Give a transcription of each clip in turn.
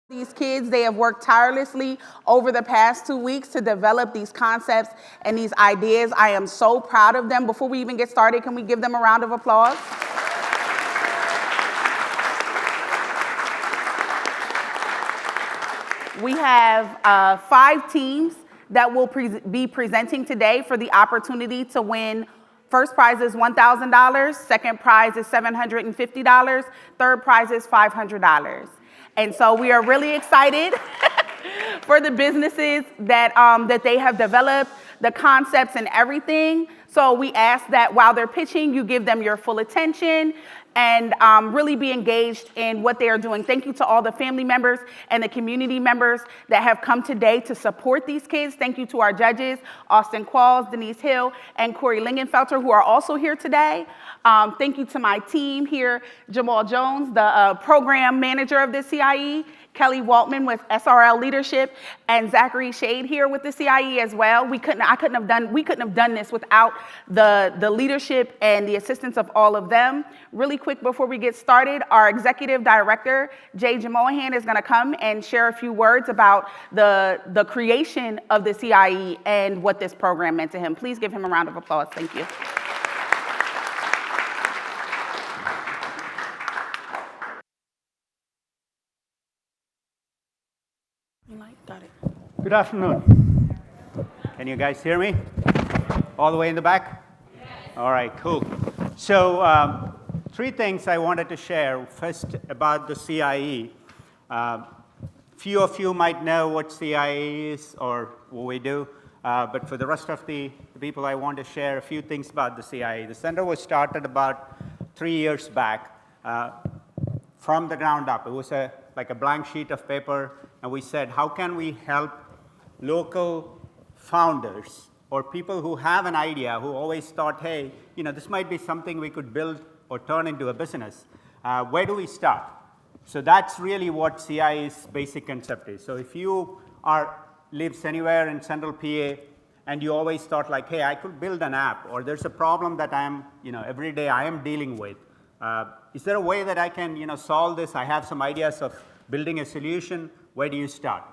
These kids, they have worked tirelessly over the past 2 weeks to develop these concepts and these ideas. I am so proud of them. Before we even get started, can we give them a round of applause? We have 5 teams that will be presenting today for the opportunity to win. First prize is $1,000, second prize is $750, third prize is $500. And so we are really excited for the businesses that they have developed, the concepts and everything. So we ask that while they're pitching, you give them your full attention and really be engaged in what they are doing. Thank you to all the family members and the community members that have come today to support these kids. Thank you to our judges, Austin Qualls, Denise Hill, and Corey Lingenfelter, who are also here today. Thank you to my team here, Jamal Jones, the program manager of the CIE, Kelly Waltman with SRL Leadership, and Zachary Shade here with the CIE as well. We couldn't have done this without the leadership and the assistance of all of them. Really quick before we get started, our executive director, Jay Jamohan, is going to come and share a few words about the creation of the CIE and what this program meant to him. Please give him a round of applause. Thank you. Good afternoon. Can you guys hear me? All the way in the back? Yes. All right, cool. So 3 things I wanted to share. First, about the CIE. Few of you might know what CIE is or what we do, but for the rest of the people, I want to share a few things about the CIE. The center was started about 3 years back from the ground up. It was like a blank sheet of paper, and we said, how can we help local founders or people who have an idea, who always thought, hey, this might be something we could build or turn into a business. Where do we start? So that's really what CIE's basic concept is. So if you lives anywhere in central PA and you always thought like, hey, I could build an app, or there's a problem that every day I am dealing with. Is there a way that I can solve this? I have some ideas of building a solution. Where do you start?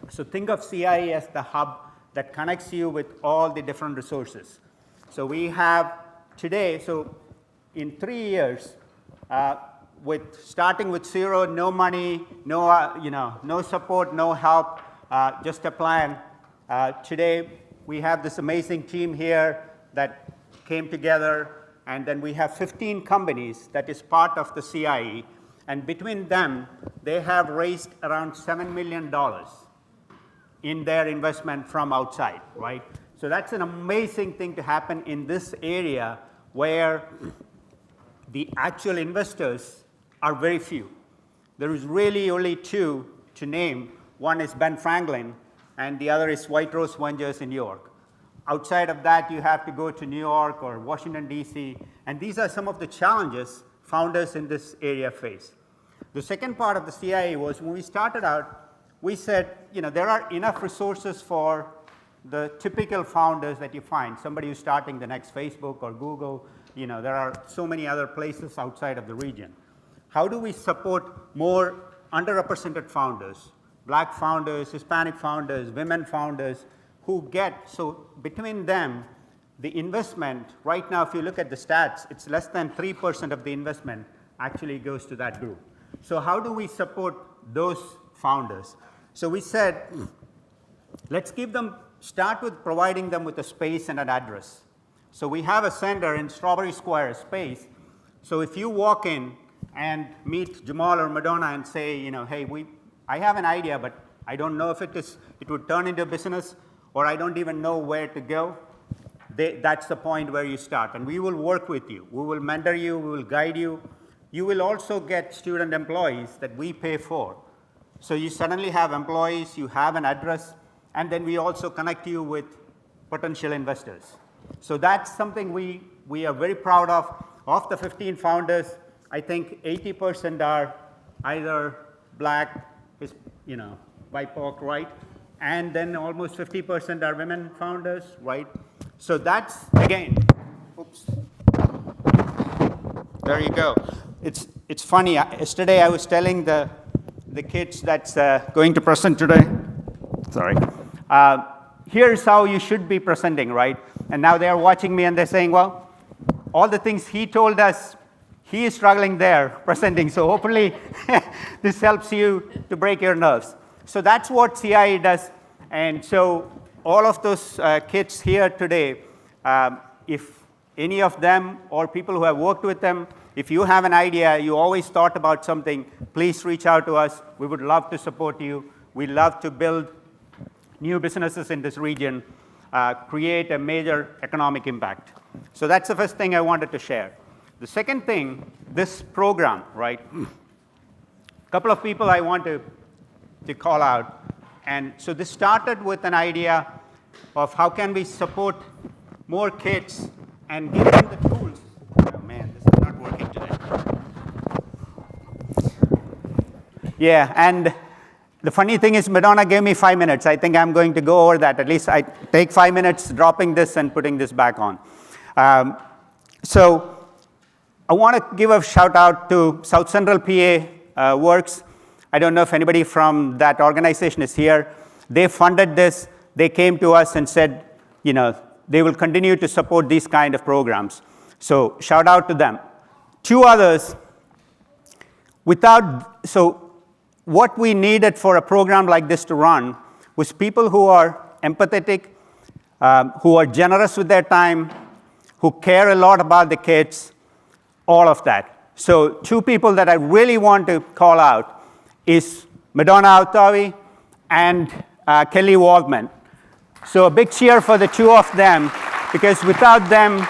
So think of CIE as the hub that connects you with all the different resources. So we have today, so in 3 years, starting with 0, no money, no support, no help, just a plan. Today we have this amazing team here that came together, and then we have 15 companies that is part of the CIE, and between them, they have raised around $7 million in their investment from outside, right? So that's an amazing thing to happen in this area where the actual investors are very few. There is really only 2 to name. One is Ben Franklin, and the other is White Rose Ventures in New York. Outside of that, you have to go to New York or Washington, D.C., and these are some of the challenges founders in this area face. The second part of the CIE was when we started out, we said, there are enough resources for the typical founders that you find, somebody who's starting the next Facebook or Google. There are so many other places outside of the region. How do we support more underrepresented founders, Black founders, Hispanic founders, women founders, so between them, the investment, right now, if you look at the stats, it's less than 3% of the investment actually goes to that group. So how do we support those founders? So we said, let's start with providing them with a space and an address. So we have a center in Strawberry Square, a space. So if you walk in and meet Jamal or Madonna and say, hey, I have an idea, but I don't know if it would turn into a business, or I don't even know where to go, that's the point where you start. And we will work with you. We will mentor you. We will guide you. You will also get student employees that we pay for. So you suddenly have employees, you have an address, and then we also connect you with potential investors. So that's something we are very proud of. Of the 15 founders, I think 80% are either Black, BIPOC, right? And then almost 50% are women founders, right? So that's, again, oops. There you go. It's funny. Yesterday I was telling the the kids that's going to present today. Sorry. Here's how you should be presenting, right? And now they're watching me and they're saying, well, all the things he told us, he is struggling there presenting. So hopefully this helps you to break your nerves. So that's what CIE does. And so all of those kids here today, if any of them or people who have worked with them, if you have an idea, you always thought about something, please reach out to us. We would love to support you. We love to build new businesses in this region, create a major economic impact. So that's the first thing I wanted to share. The second thing, this program, right? A couple of people I want to call out. And so this started with an idea of how can we support more kids and give them the tools. Oh man, this is not working today. Yeah, and the funny thing is Madonna gave me 5 minutes. I think I'm going to go over that. At least I take 5 minutes dropping this and putting this back on. So I want to give a shout out to South Central PA Works. I don't know if anybody from that organization is here. They funded this. They came to us and said, you know, they will continue to support these kind of programs. So shout out to them. Two others, so what we needed for a program like this to run was people who are empathetic, who are generous with their time, who care a lot about the kids, all of that. So two people that I really want to call out is Madonna Autawi and Kelly Waldman. So a big cheer for the two of them, because without them,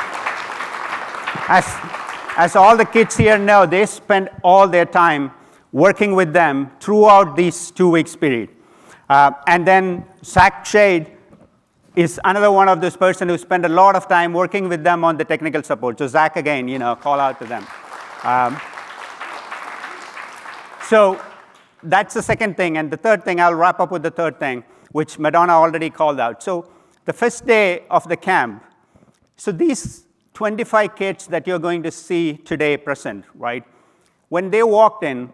as all the kids here know, they spend all their time working with them throughout this 2 weeks period. And then Zach Shade is another one of those person who spend a lot of time working with them on the technical support. So Zach, again, you know, call out to them. So that's the second thing. And the third thing, I'll wrap up with the third thing, which Madonna already called out. So the first day of the camp, so these 25 kids that you're going to see today present, right? When they walked in,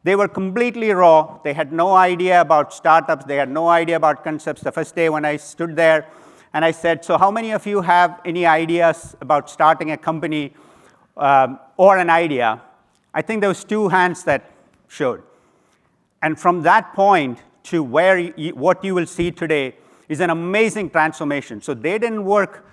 they were completely raw. They had no idea about startups. They had no idea about concepts. The first day when I stood there and I said, so how many of you have any ideas about starting a company or an idea? I think there was 2 hands that showed. And from that point to what you will see today is an amazing transformation. So they didn't work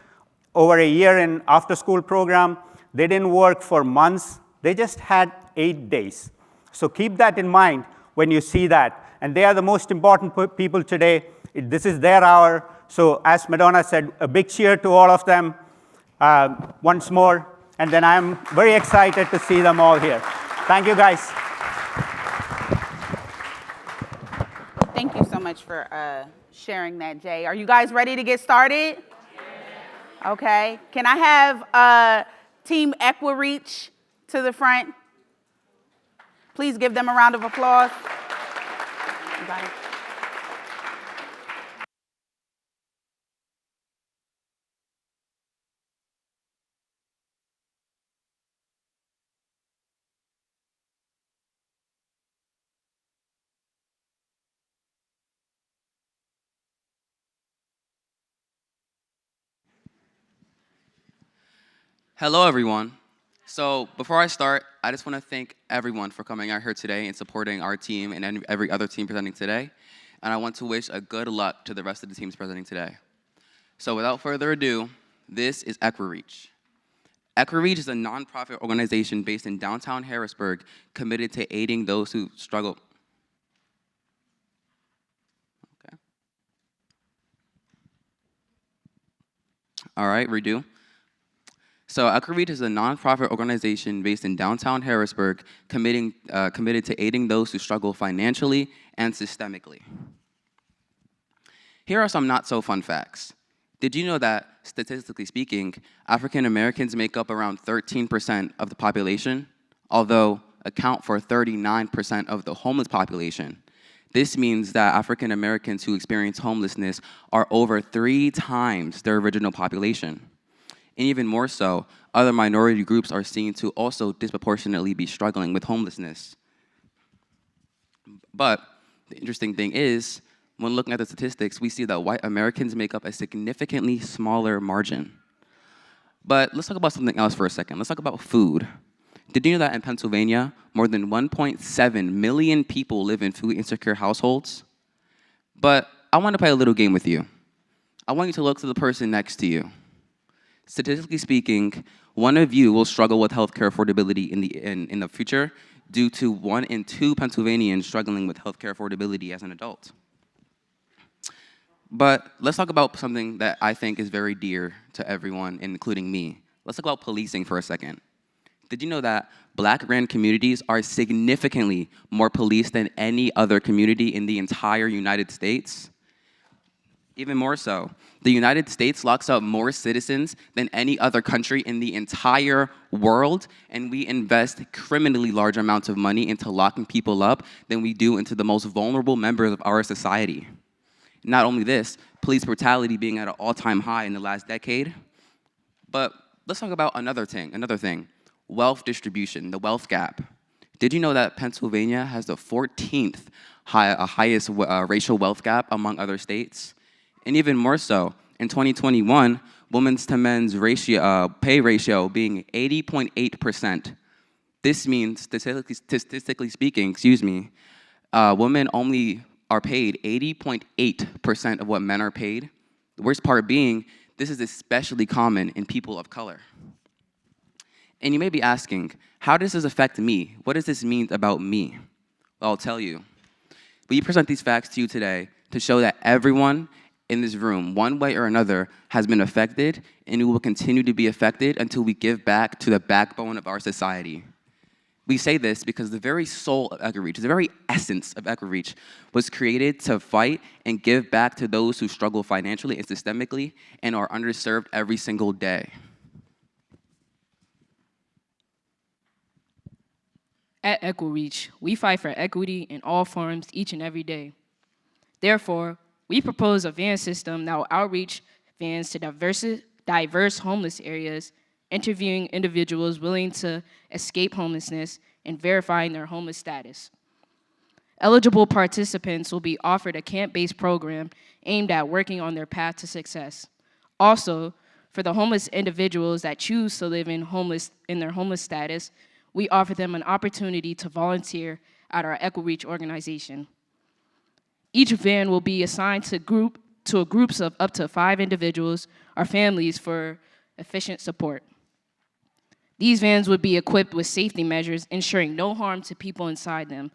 over a year in after-school program. They didn't work for months. They just had 8 days. So keep that in mind when you see that. And they are the most important people today. This is their hour. So as Madonna said, a big cheer to all of them once more. And then I'm very excited to see them all here. Thank you, guys. Thank you so much for sharing that, Jay. Are you guys ready to get started? Okay. Can I have Team EquiReach to the front? Please give them a round of applause. Everybody. Hello, everyone. So before I start, I just want to thank everyone for coming out here today and supporting our team and every other team presenting today. And I want to wish a good luck to the rest of the teams presenting today. So without further ado, this is EquiReach. EquiReach is a nonprofit organization based in downtown Harrisburg committed to aiding those who struggle. Okay. All right, redo. So EquiReach is a nonprofit organization based in downtown Harrisburg committed to aiding those who struggle financially and systemically. Here are some not so fun facts. Did you know that, statistically speaking, African Americans make up around 13% of the population, although account for 39% of the homeless population? This means that African Americans who experience homelessness are over 3 times their original population. And even more so, other minority groups are seen to also disproportionately be struggling with homelessness. But the interesting thing is, when looking at the statistics, we see that white Americans make up a significantly smaller margin. But let's talk about something else for a second. Let's talk about food. Did you know that in Pennsylvania, more than 1.7 million people live in food insecure households? But I want to play a little game with you. I want you to look to the person next to you. Statistically speaking, one of you will struggle with healthcare affordability in the future due to 1 in 2 Pennsylvanians struggling with healthcare affordability as an adult. But let's talk about something that I think is very dear to everyone, including me. Let's talk about policing for a second. Did you know that Black-ran communities are significantly more policed than any other community in the entire United States? Even more so, the United States locks up more citizens than any other country in the entire world, and we invest criminally large amounts of money into locking people up than we do into the most vulnerable members of our society. Not only this, police brutality being at an all-time high in the last decade, but let's talk about another thing, wealth distribution, the wealth gap. Did you know that Pennsylvania has the 14th highest racial wealth gap among other states? And even more so, in 2021, women's to men's pay ratio being 80.8%. This means, statistically speaking, women only are paid 80.8% of what men are paid. The worst part being, this is especially common in people of color. And you may be asking, how does this affect me? What does this mean about me? Well, I'll tell you. We present these facts to you today to show that everyone in this room, one way or another, has been affected, and we will continue to be affected until we give back to the backbone of our society. We say this because the very soul of EquiReach, the very essence of EquiReach, was created to fight and give back to those who struggle financially and systemically and are underserved every single day. At EquiReach, we fight for equity in all forms each and every day. Therefore, we propose a van system that will outreach vans to diverse homeless areas, interviewing individuals willing to escape homelessness and verifying their homeless status. Eligible participants will be offered a camp-based program aimed at working on their path to success. Also, for the homeless individuals that choose to live in their homeless status, we offer them an opportunity to volunteer at our EquiReach organization. Each van will be assigned to groups of up to 5 individuals or families for efficient support. These vans would be equipped with safety measures, ensuring no harm to people inside them.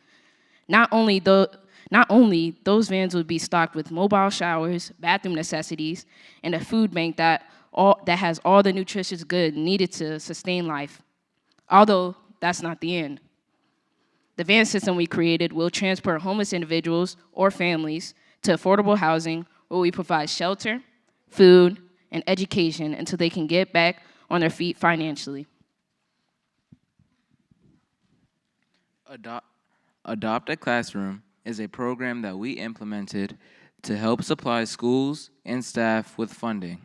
Not only those vans would be stocked with mobile showers, bathroom necessities, and a food bank that has all the nutritious goods needed to sustain life. Although that's not the end. The van system we created will transport homeless individuals or families to affordable housing where we provide shelter, food, and education until they can get back on their feet financially. Adopt a Classroom is a program that we implemented to help supply schools and staff with funding.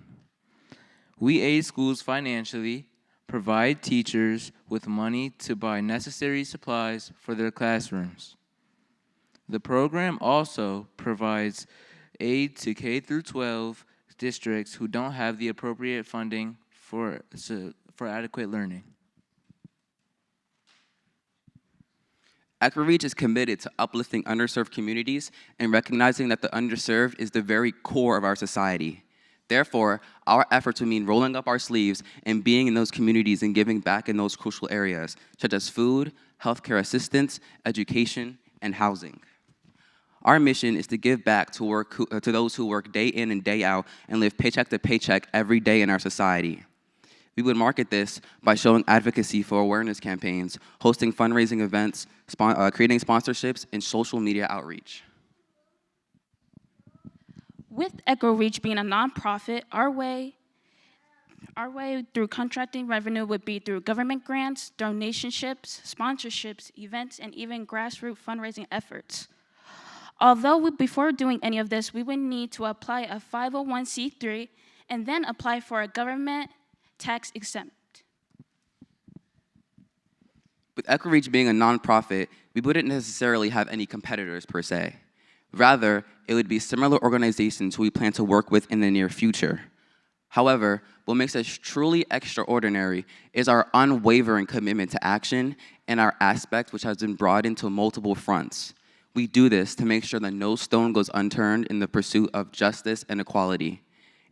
We aid schools financially, provide teachers with money to buy necessary supplies for their classrooms. The program also provides aid to K-12 districts who don't have the appropriate funding for adequate learning. EquiReach is committed to uplifting underserved communities and recognizing that the underserved is the very core of our society. Therefore, our efforts will mean rolling up our sleeves and being in those communities and giving back in those crucial areas, such as food, healthcare assistance, education, and housing. Our mission is to give back to those who work day in and day out and live paycheck to paycheck every day in our society. We would market this by showing advocacy for awareness campaigns, hosting fundraising events, creating sponsorships, and social media outreach. With EquiReach being a nonprofit, our way through contracting revenue would be through government grants, donationships, sponsorships, events, and even grassroots fundraising efforts. Although before doing any of this, we would need to apply a 501c3 and then apply for a government tax exempt. With EquiReach being a nonprofit, we wouldn't necessarily have any competitors per se. Rather, it would be similar organizations who we plan to work with in the near future. However, what makes us truly extraordinary is our unwavering commitment to action and our aspect, which has been brought into multiple fronts. We do this to make sure that no stone goes unturned in the pursuit of justice and equality.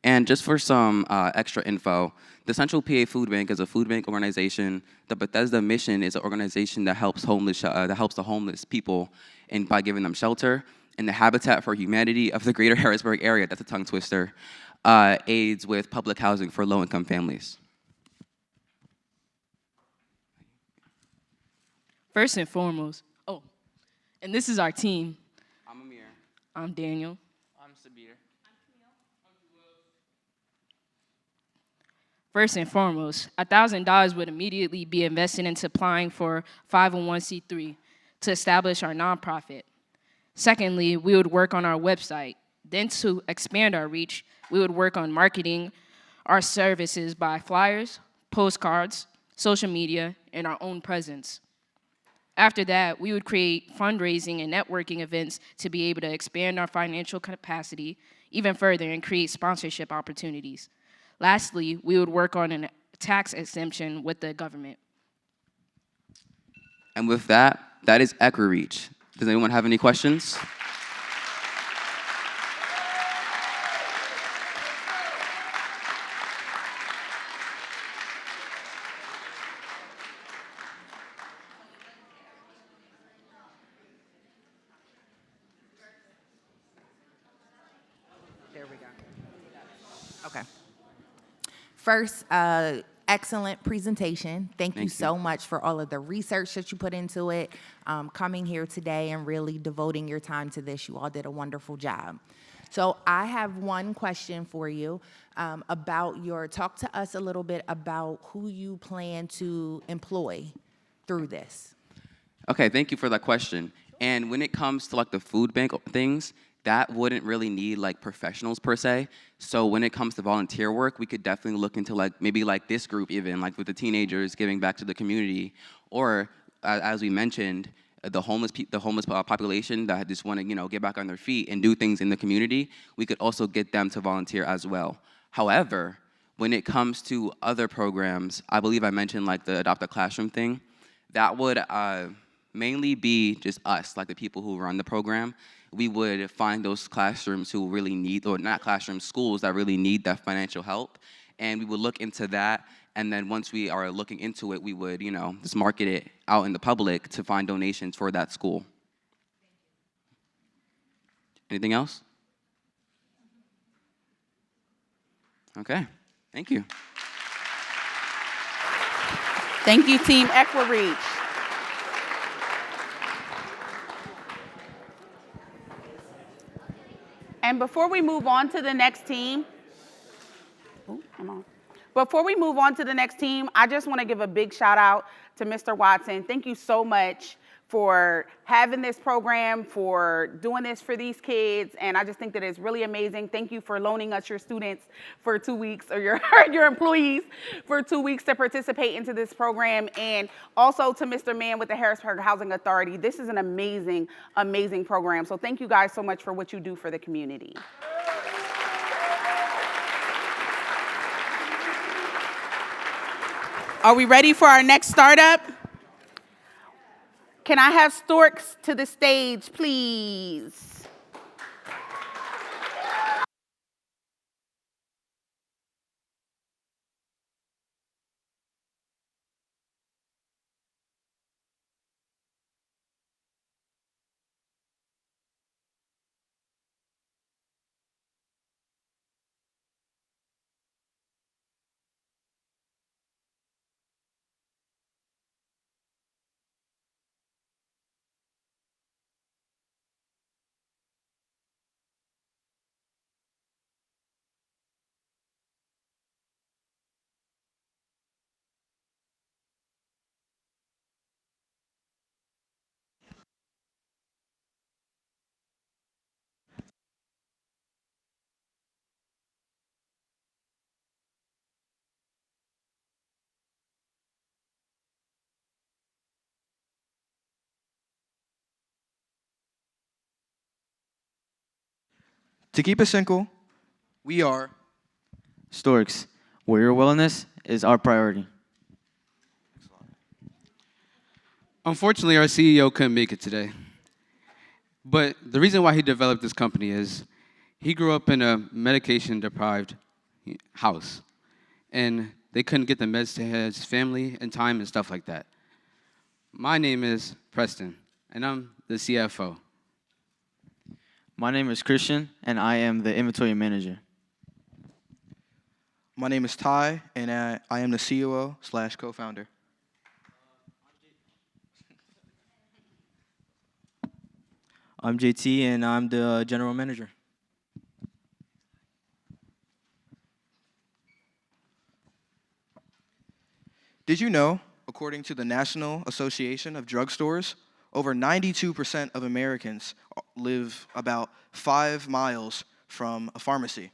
And just for some extra info, the Central PA Food Bank is a food bank organization. The Bethesda Mission is an organization that helps the homeless people by giving them shelter. And the Habitat for Humanity of the Greater Harrisburg area, that's a tongue twister, aids with public housing for low-income families. First and foremost, and this is our team. I'm Amir. I'm Daniel. I'm Sabir. First and foremost, $1,000 would immediately be invested into applying for 501c3 to establish our nonprofit. Secondly, we would work on our website. Then to expand our reach, we would work on marketing our services by flyers, postcards, social media, and our own presence. After that, we would create fundraising and networking events to be able to expand our financial capacity even further and create sponsorship opportunities. Lastly, we would work on a tax exemption with the government. And with that, that is EquiReach. Does anyone have any questions? There we go. Okay. First, excellent presentation. Thank you so much for all of the research that you put into it, coming here today and really devoting your time to this. You all did a wonderful job. So I have one question for you talk to us a little bit about who you plan to employ through this. Okay, thank you for that question. And when it comes to like the food bank things, that wouldn't really need like professionals per se. So when it comes to volunteer work, we could definitely look into like maybe like this group even, like with the teenagers giving back to the community, or as we mentioned, the homeless population that just want to get back on their feet and do things in the community. We could also get them to volunteer as well. However, when it comes to other programs, I believe I mentioned like the Adopt a Classroom thing. That would mainly be just us, like the people who run the program. We would find those classrooms who really need, or not classrooms, schools that really need that financial help, and we would look into that. And then once we are looking into it, we would, just market it out in the public to find donations for that school. Anything else? Okay, thank you. Thank you, Team EquiReach. And before we move on to the next team, Before we move on to the next team, I just want to give a big shout out to Mr. Watson. Thank you so much for having this program, for doing this for these kids, and I just think that it's really amazing. Thank you for loaning us your students for 2 weeks, or your employees for 2 weeks to participate into this program, and also to Mr. Mann with the Harrisburg Housing Authority. This is an amazing, amazing program, so thank you guys so much for what you do for the community. Are we ready for our next startup? Can I have Storks to the stage, please? To keep it simple, we are Storks, where your wellness is our priority. Unfortunately, our CEO couldn't make it today. But the reason why he developed this company is he grew up in a medication deprived house. And they couldn't get the meds to his family in time and stuff like that. My name is Preston, and I'm the CFO. My name is Christian, and I am the inventory manager. My name is Ty, and I am the COO/co-founder. I'm JT, and I'm the general manager. Did you know, according to the National Association of Drugstores, over 92% of Americans live about 5 miles from a pharmacy?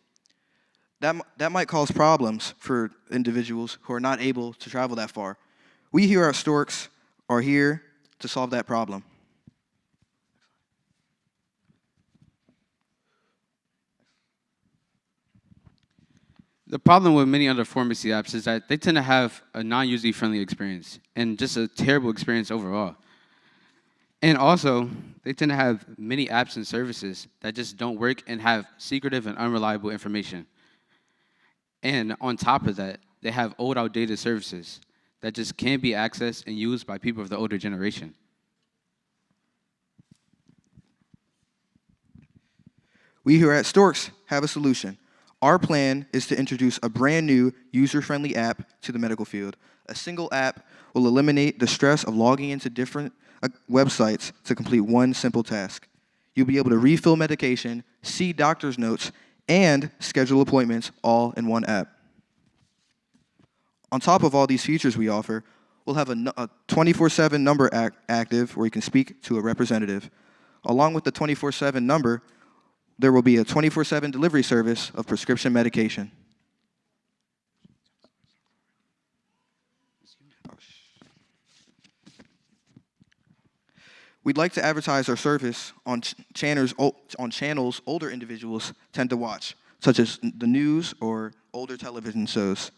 That might cause problems for individuals who are not able to travel that far. We here at Storks are here to solve that problem. The problem with many other pharmacy apps is that they tend to have a non-user friendly experience and just a terrible experience overall. And also, they tend to have many apps and services that just don't work and have secretive and unreliable information. And on top of that, they have old, outdated services that just can't be accessed and used by people of the older generation. We here at Storks have a solution. Our plan is to introduce a brand new user-friendly app to the medical field. A single app will eliminate the stress of logging into different websites to complete one simple task. You'll be able to refill medication, see doctor's notes, and schedule appointments all in one app. On top of all these features we offer, we'll have a 24/7 number active where you can speak to a representative. Along with the 24/7 number, there will be a 24/7 delivery service of prescription medication. We'd like to advertise our service on channels older individuals tend to watch, such as the news or older television shows.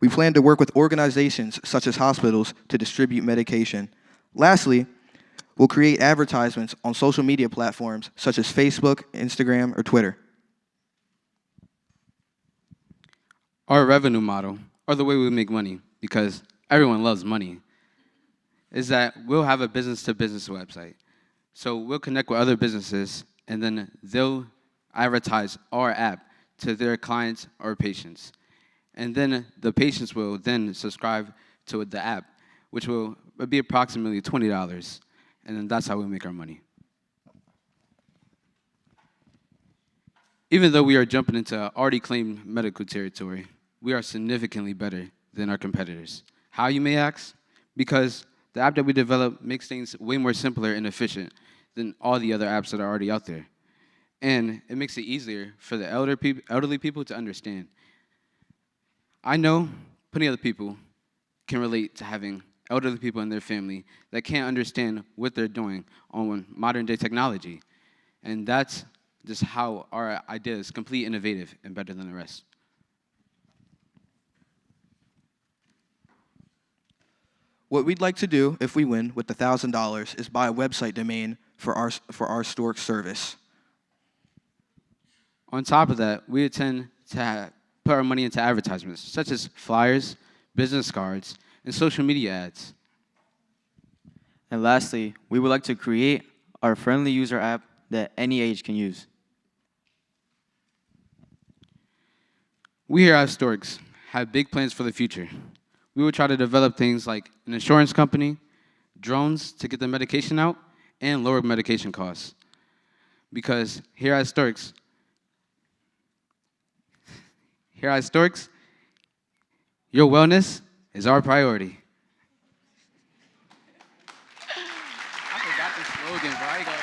We plan to work with organizations such as hospitals to distribute medication. Lastly, we'll create advertisements on social media platforms such as Facebook, Instagram, or Twitter. Our revenue model, or the way we make money, because everyone loves money, is that we'll have a business-to-business website. So we'll connect with other businesses, and then they'll advertise our app to their clients or patients. And then the patients will then subscribe to the app, which will be approximately $20. And then that's how we make our money. Even though we are jumping into already claimed medical territory, we are significantly better than our competitors. How, you may ask? Because the app that we developed makes things way more simpler and efficient than all the other apps that are already out there. And it makes it easier for the elderly people to understand. I know plenty of people can relate to having elderly people in their family that can't understand what they're doing on modern day technology. And that's just how our idea is completely innovative and better than the rest. What we'd like to do if we win with the $1,000 is buy a website domain for our Stork service. On top of that, we intend to put our money into advertisements, such as flyers, business cards, and social media ads. And lastly, we would like to create our friendly user app that any age can use. We here at Storks have big plans for the future. We will try to develop things like an insurance company, drones to get the medication out, and lower medication costs. Because here at Storks, your wellness is our priority. I forgot the slogan, bro. I got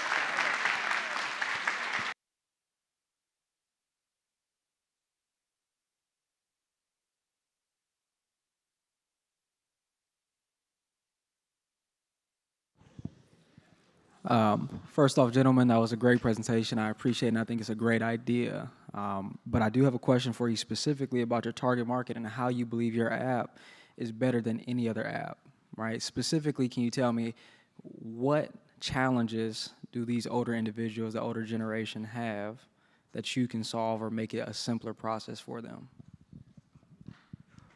First off, gentlemen, that was a great presentation. I appreciate it, and I think it's a great idea. But I do have a question for you specifically about your target market and how you believe your app is better than any other app, right? Specifically, can you tell me what challenges do these older individuals, the older generation, have that you can solve or make it a simpler process for them?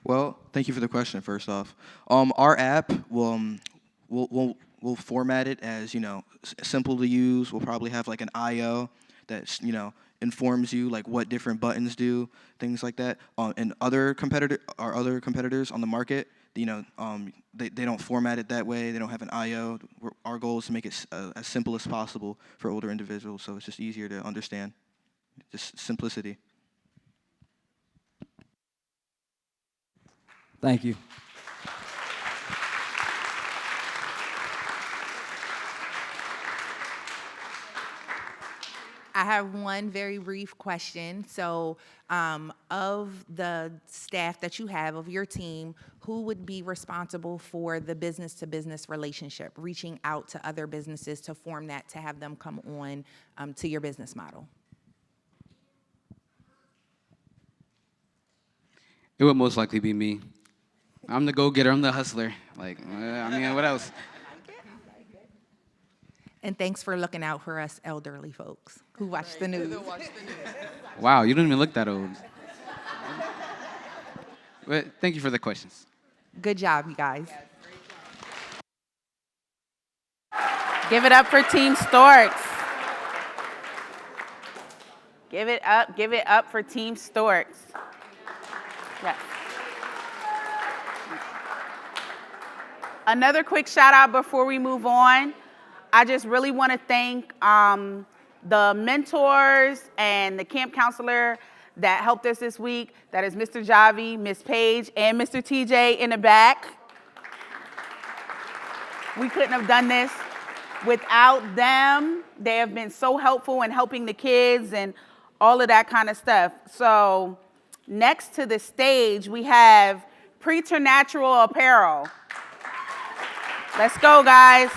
Well, thank you for the question, first off. Our app we'll format it as, simple to use. We'll probably have like an IO that, informs you like what different buttons do, things like that. And our other competitors on the market, they don't format it that way. They don't have an IO. Our goal is to make it as simple as possible for older individuals, so it's just easier to understand. Just simplicity. Thank you. I have one very brief question. So, of the staff that you have, of your team, who would be responsible for the business-to-business relationship, reaching out to other businesses to form that, to have them come on to your business model? It would most likely be me. I'm the go-getter. I'm the hustler. What else? And thanks for looking out for us elderly folks who watch the news. Wow, you don't even look that old. But thank you for the questions. Good job, you guys. Give it up for Team Storks. Give it up for Team Storks. Yes. Another quick shout out before we move on. I just really want to thank the mentors and the camp counselor that helped us this week. That is Mr. Javi, Ms. Page, and Mr. TJ in the back. We couldn't have done this without them. They have been so helpful in helping the kids and all of that kind of stuff. So next to the stage, we have Preternatural Apparel. Let's go, guys.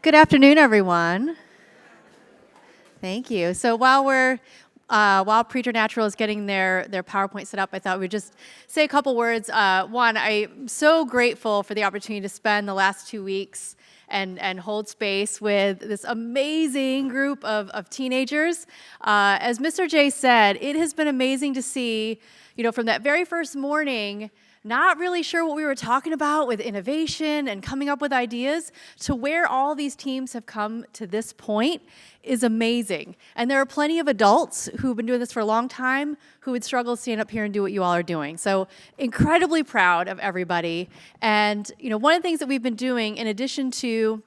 Good afternoon, everyone. Thank you. So while Preternatural is getting their PowerPoint set up, I thought we'd just say a couple words. One, I'm so grateful for the opportunity to spend the last 2 weeks and hold space with this amazing group of teenagers. As Mr. J said, it has been amazing to see, from that very first morning, not really sure what we were talking about with innovation and coming up with ideas, to where all these teams have come to this point is amazing. And there are plenty of adults who've been doing this for a long time who would struggle to stand up here and do what you all are doing. So incredibly proud of everybody. And one of the things that we've been doing, in addition to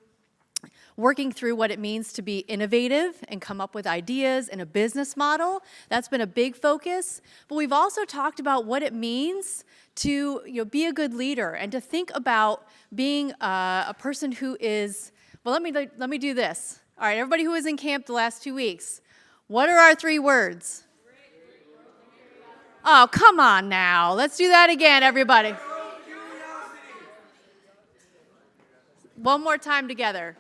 working through what it means to be innovative and come up with ideas and a business model, that's been a big focus. But we've also talked about what it means to be a good leader and to think about being a person who is, well, let me do this. All right, everybody who was in camp the last 2 weeks, what are our 3 words? Oh, come on now. Let's do that again, everybody. One more time together.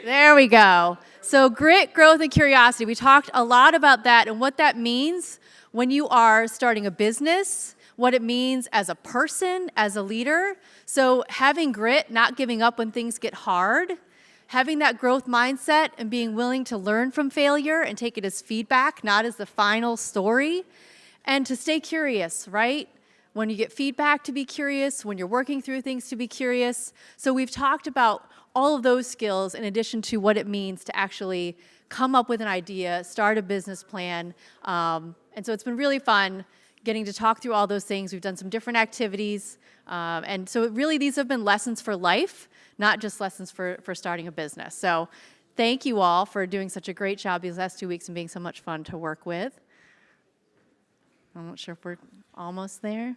There we go. So grit, growth, and curiosity. We talked a lot about that and what that means when you are starting a business, what it means as a person, as a leader. So having grit, not giving up when things get hard, having that growth mindset and being willing to learn from failure and take it as feedback, not as the final story, and to stay curious, right? When you get feedback, to be curious, when you're working through things, to be curious. So we've talked about all of those skills in addition to what it means to actually come up with an idea, start a business plan. And so it's been really fun getting to talk through all those things. We've done some different activities. And so really these have been lessons for life, not just lessons for starting a business. So thank you all for doing such a great job these last 2 weeks and being so much fun to work with. I'm not sure if we're almost there.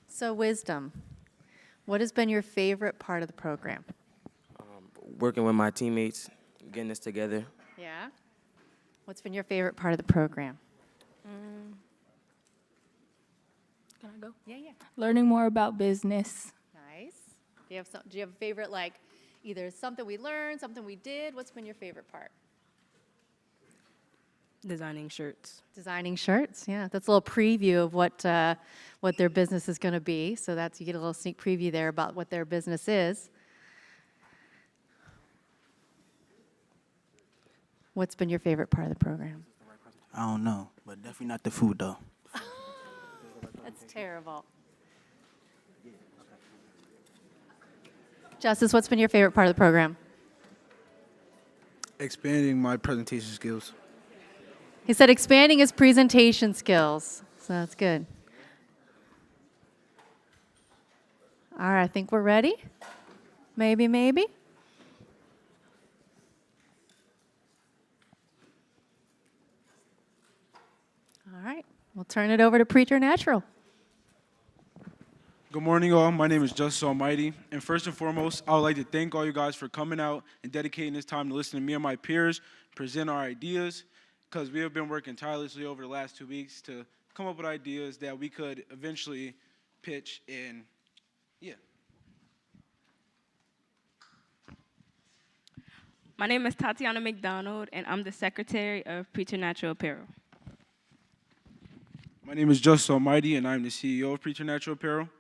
So wisdom, what has been your favorite part of the program? Working with my teammates, getting this together. Yeah? What's been your favorite part of the program? Can I go? Yeah. Learning more about business. Nice. Do you have a favorite, like either something we learned, something we did? What's been your favorite part? Designing shirts. Designing shirts, yeah. That's a little preview of what their business is going to be. So you get a little sneak preview there about what their business is. What's been your favorite part of the program? I don't know, but definitely not the food, though. That's terrible. Justice, what's been your favorite part of the program? Expanding my presentation skills. He said expanding his presentation skills. So that's good. All right, I think we're ready. Maybe. All right, we'll turn it over to Preternatural. Good morning, all. My name is Justice Almighty. And first and foremost, I would like to thank all you guys for coming out and dedicating this time to listen to me and my peers present our ideas, because we have been working tirelessly over the last 2 weeks to come up with ideas that we could eventually pitch in. Yeah. My name is Tatiana McDonald, and I'm the secretary of Preternatural Apparel. My name is Justice Almighty, and I'm the CEO of Preternatural Apparel.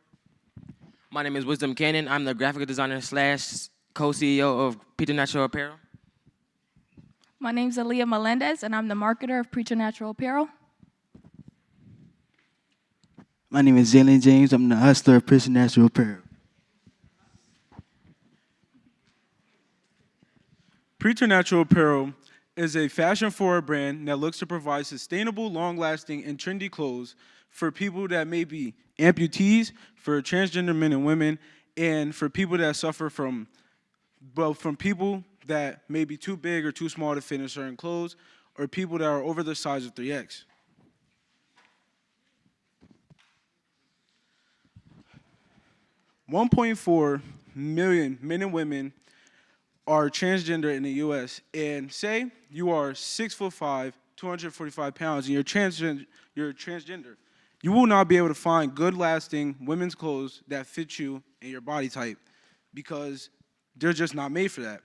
My name is Wisdom Cannon. I'm the graphic designer / co-CEO of Preternatural Apparel. My name's Aaliyah Melendez, and I'm the marketer of Preternatural Apparel. My name is Jalen James. I'm the hustler of Preternatural Apparel. Preternatural Apparel is a fashion-forward brand that looks to provide sustainable, long-lasting, and trendy clothes for people that may be amputees, for transgender men and women, and for people that suffer from people that may be too big or too small to fit in certain clothes, or people that are over the size of 3X. $1.4 million men and women are transgender in the U.S. And say you are 6'5", 245 pounds, and you're transgender. You will not be able to find good, lasting women's clothes that fit you and your body type because they're just not made for that.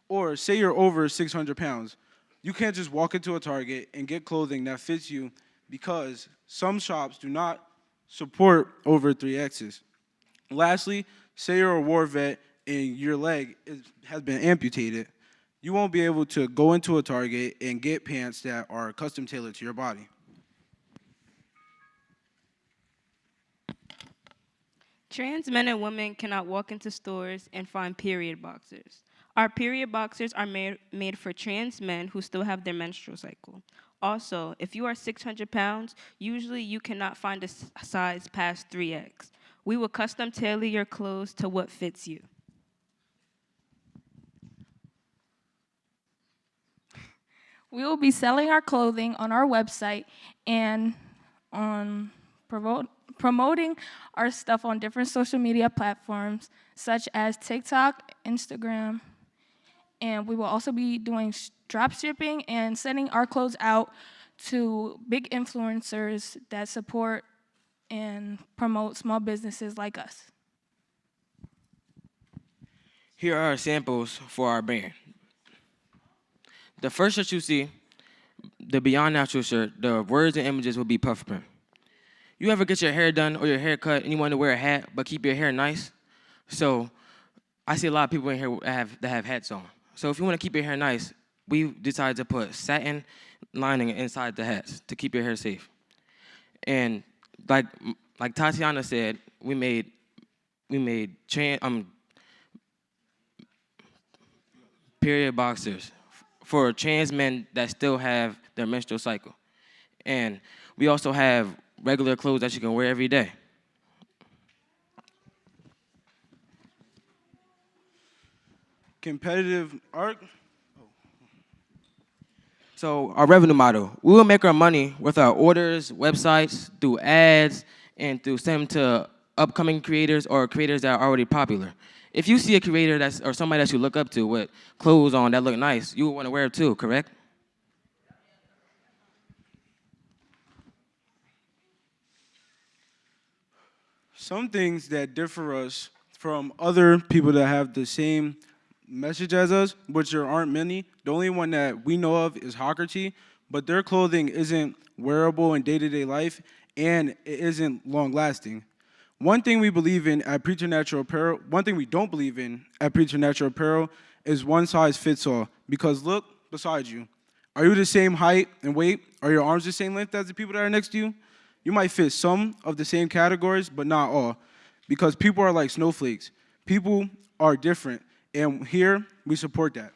Or say you're over 600 pounds. You can't just walk into a Target and get clothing that fits you because some shops do not support over 3Xs. Lastly, say you're a war vet and your leg has been amputated. You won't be able to go into a Target and get pants that are custom tailored to your body. Trans men and women cannot walk into stores and find period boxers. Our period boxers are made for trans men who still have their menstrual cycle. Also, if you are 600 pounds, usually you cannot find a size past 3X. We will custom tailor your clothes to what fits you. We will be selling our clothing on our website and on promoting our stuff on different social media platforms such as TikTok, Instagram, and we will also be doing drop shipping and sending our clothes out to big influencers that support and promote small businesses like us. Here are samples for our brand. The first shirt you see, the Beyond Natural shirt, the words and images will be puff print. You ever get your hair done or your hair cut and you want to wear a hat but keep your hair nice? So I see a lot of people in here that have hats on. So if you want to keep your hair nice, we decided to put satin lining inside the hats to keep your hair safe. And like Tatiana said, we made period boxers for trans men that still have their menstrual cycle. And we also have regular clothes that you can wear every day. Competitive art. So our revenue model, we will make our money with our orders, websites, through ads, and through send them to upcoming creators or creators that are already popular. If you see a creator or somebody that you look up to with clothes on that look nice, you would want to wear it too, correct? Some things that differ us from other people that have the same message as us, which there aren't many. The only one that we know of is Hockerty, but their clothing isn't wearable in day-to-day life, and it isn't long-lasting. One thing we believe in at Preternatural Apparel, one thing we don't believe in at Preternatural Apparel is one size fits all. Because look beside you. Are you the same height and weight? Are your arms the same length as the people that are next to you? You might fit some of the same categories, but not all. Because people are like snowflakes. People are different. And here, we support that.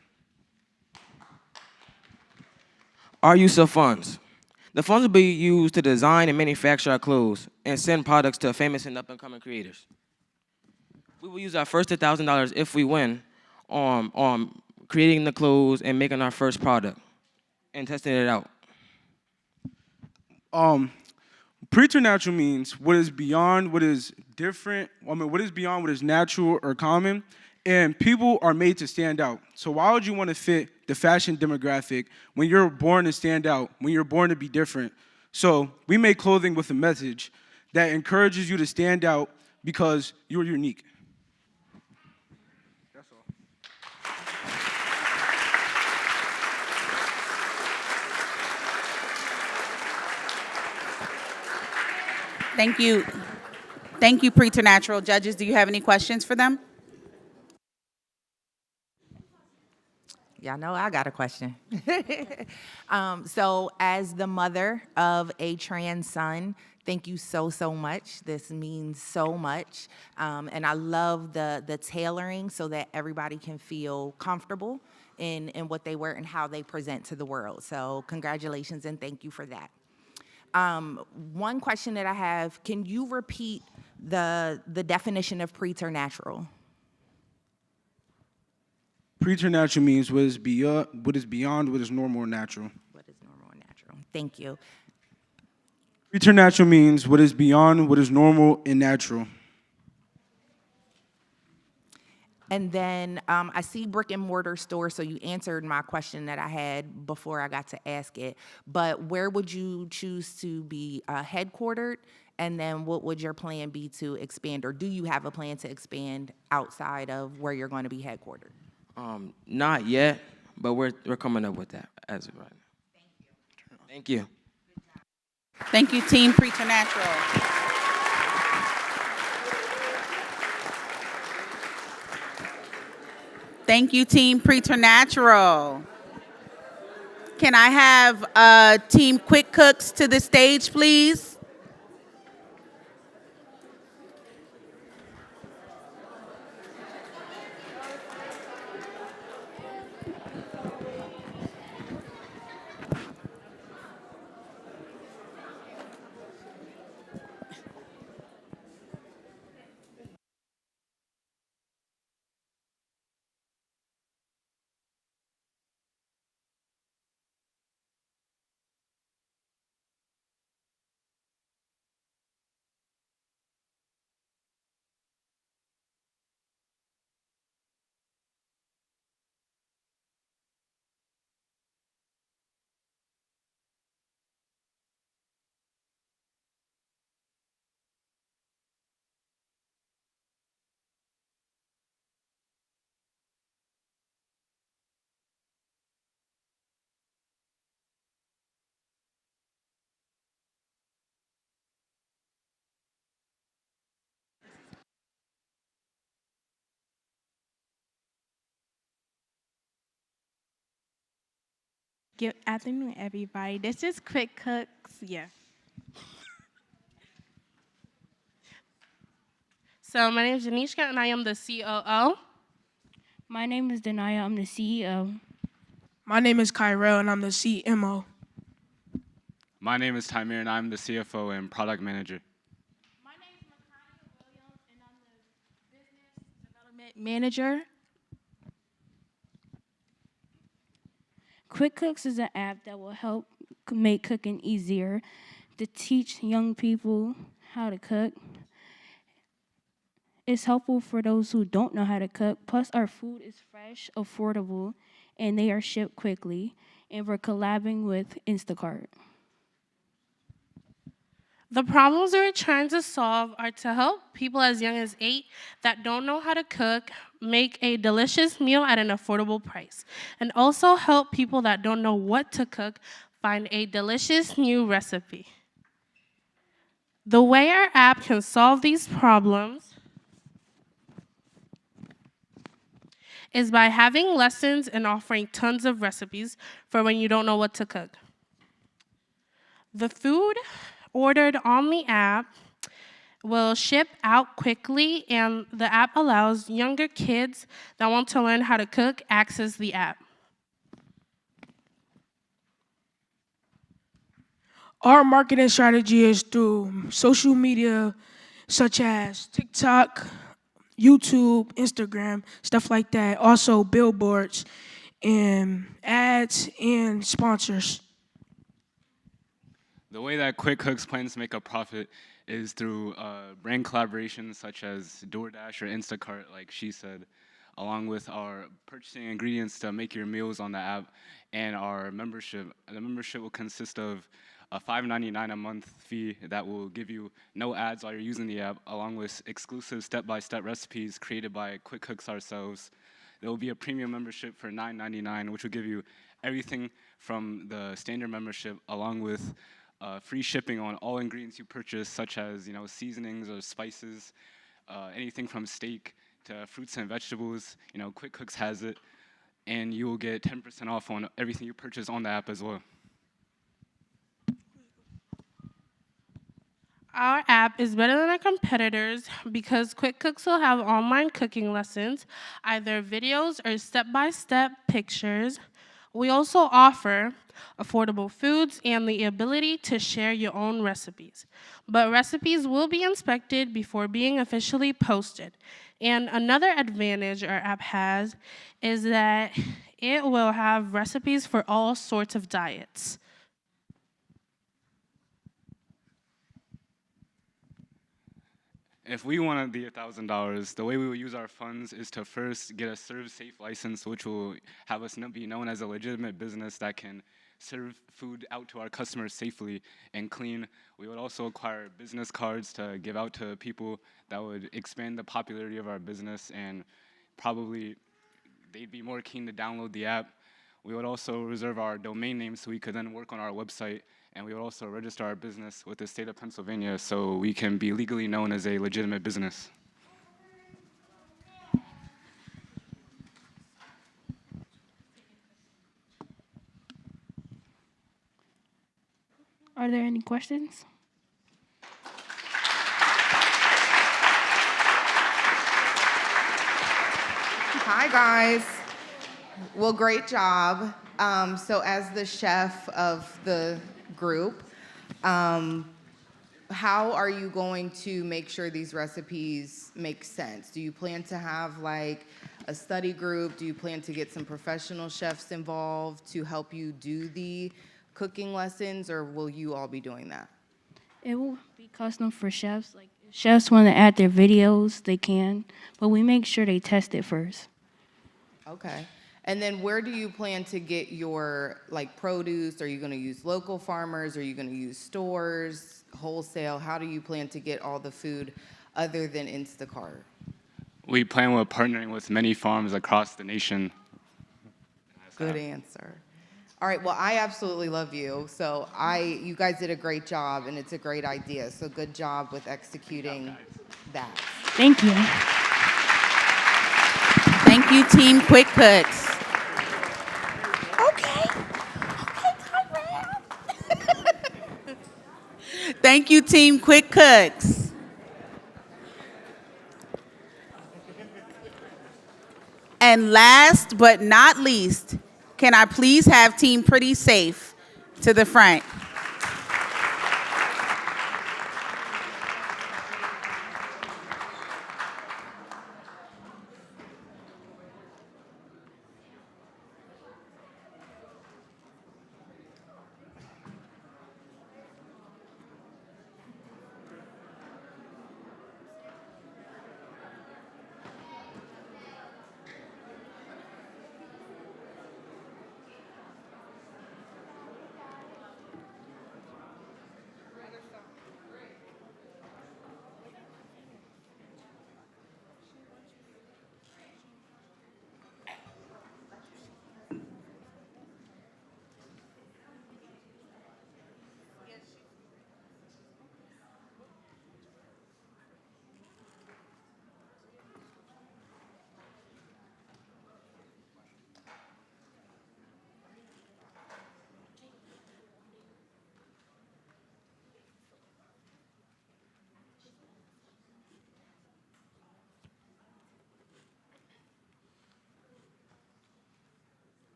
Our use of funds. The funds will be used to design and manufacture our clothes and send products to famous and up-and-coming creators. We will use our first $1,000 if we win on creating the clothes and making our first product and testing it out. Preternatural means what is beyond what is different, what is beyond what is natural or common, and people are made to stand out. So why would you want to fit the fashion demographic when you're born to stand out, when you're born to be different? So we make clothing with a message that encourages you to stand out because you're unique. That's all. Thank you. Thank you, Preternatural. Judges, do you have any questions for them? Y'all know I got a question. So as the mother of a trans son, thank you so, so much. This means so much. And I love the tailoring so that everybody can feel comfortable in what they wear and how they present to the world. So congratulations and thank you for that. One question that I have, can you repeat the definition of preternatural? Preternatural means what is normal or natural. What is normal and natural? Thank you. Preternatural means what is beyond what is normal and natural. And then I see brick and mortar store, so you answered my question that I had before I got to ask it. But where would you choose to be headquartered? And then what would your plan be to expand, or do you have a plan to expand outside of where you're going to be headquartered? Not yet, but we're coming up with that as of right now. Thank you. Thank you, Team Preternatural. Thank you, Team Preternatural. Can I have Team Quick Cooks to the stage, please? Good afternoon, everybody. This is Quick Cooks. Yeah. So my name is Janishka, and I am the COO. My name is Denaya. I'm the CEO. My name is Kyrell, and I'm the CMO. My name is Tamir, and I'm the CFO and product manager. Manager. Quick Cooks is an app that will help make cooking easier, to teach young people how to cook. It's helpful for those who don't know how to cook. Plus, our food is fresh, affordable, and they are shipped quickly. And we're collabing with Instacart. The problems we're trying to solve are to help people as young as 8 that don't know how to cook make a delicious meal at an affordable price, and also help people that don't know what to cook find a delicious new recipe. The way our app can solve these problems is by having lessons and offering tons of recipes for when you don't know what to cook. The food ordered on the app will ship out quickly, and the app allows younger kids that want to learn how to cook access the app. Our marketing strategy is through social media such as TikTok, YouTube, Instagram, stuff like that. Also billboards and ads and sponsors. The way that Quick Cooks plans to make a profit is through brand collaborations such as DoorDash or Instacart, like she said, along with our purchasing ingredients to make your meals on the app, and our membership. The membership will consist of a $5.99 a month fee that will give you no ads while you're using the app, along with exclusive step-by-step recipes created by Quick Cooks ourselves. There will be a premium membership for $9.99, which will give you everything from the standard membership, along with free shipping on all ingredients you purchase, such as seasonings or spices, anything from steak to fruits and vegetables. Quick Cooks has it, and you will get 10% off on everything you purchase on the app as well. Our app is better than our competitors because Quick Cooks will have online cooking lessons, either videos or step-by-step pictures. We also offer affordable foods and the ability to share your own recipes. But recipes will be inspected before being officially posted. And another advantage our app has is that it will have recipes for all sorts of diets. If we wanted the $1,000, the way we will use our funds is to first get a Serve Safe license, which will have us be known as a legitimate business that can serve food out to our customers safely and clean. We would also acquire business cards to give out to people that would expand the popularity of our business, and probably they'd be more keen to download the app. We would also reserve our domain name so we could then work on our website, and we would also register our business with the state of Pennsylvania so we can be legally known as a legitimate business. Are there any questions? Hi, guys. Well, great job. So as the chef of the group, how are you going to make sure these recipes make sense? Do you plan to have like a study group? Do you plan to get some professional chefs involved to help you do the cooking lessons, or will you all be doing that? It will be custom for chefs. Like if chefs want to add their videos, they can, but we make sure they test it first. Okay. And then where do you plan to get your like produce? Are you going to use local farmers? Are you going to use stores, wholesale? How do you plan to get all the food other than Instacart? We plan on partnering with many farms across the nation. Good answer. All right, well, I absolutely love you. So you guys did a great job, and it's a great idea. So good job with executing that. Thank you. Thank you, Team Quick Cooks. Thank you, Team Quick Cooks. And last but not least, can I please have Team Pretty Safe to the front?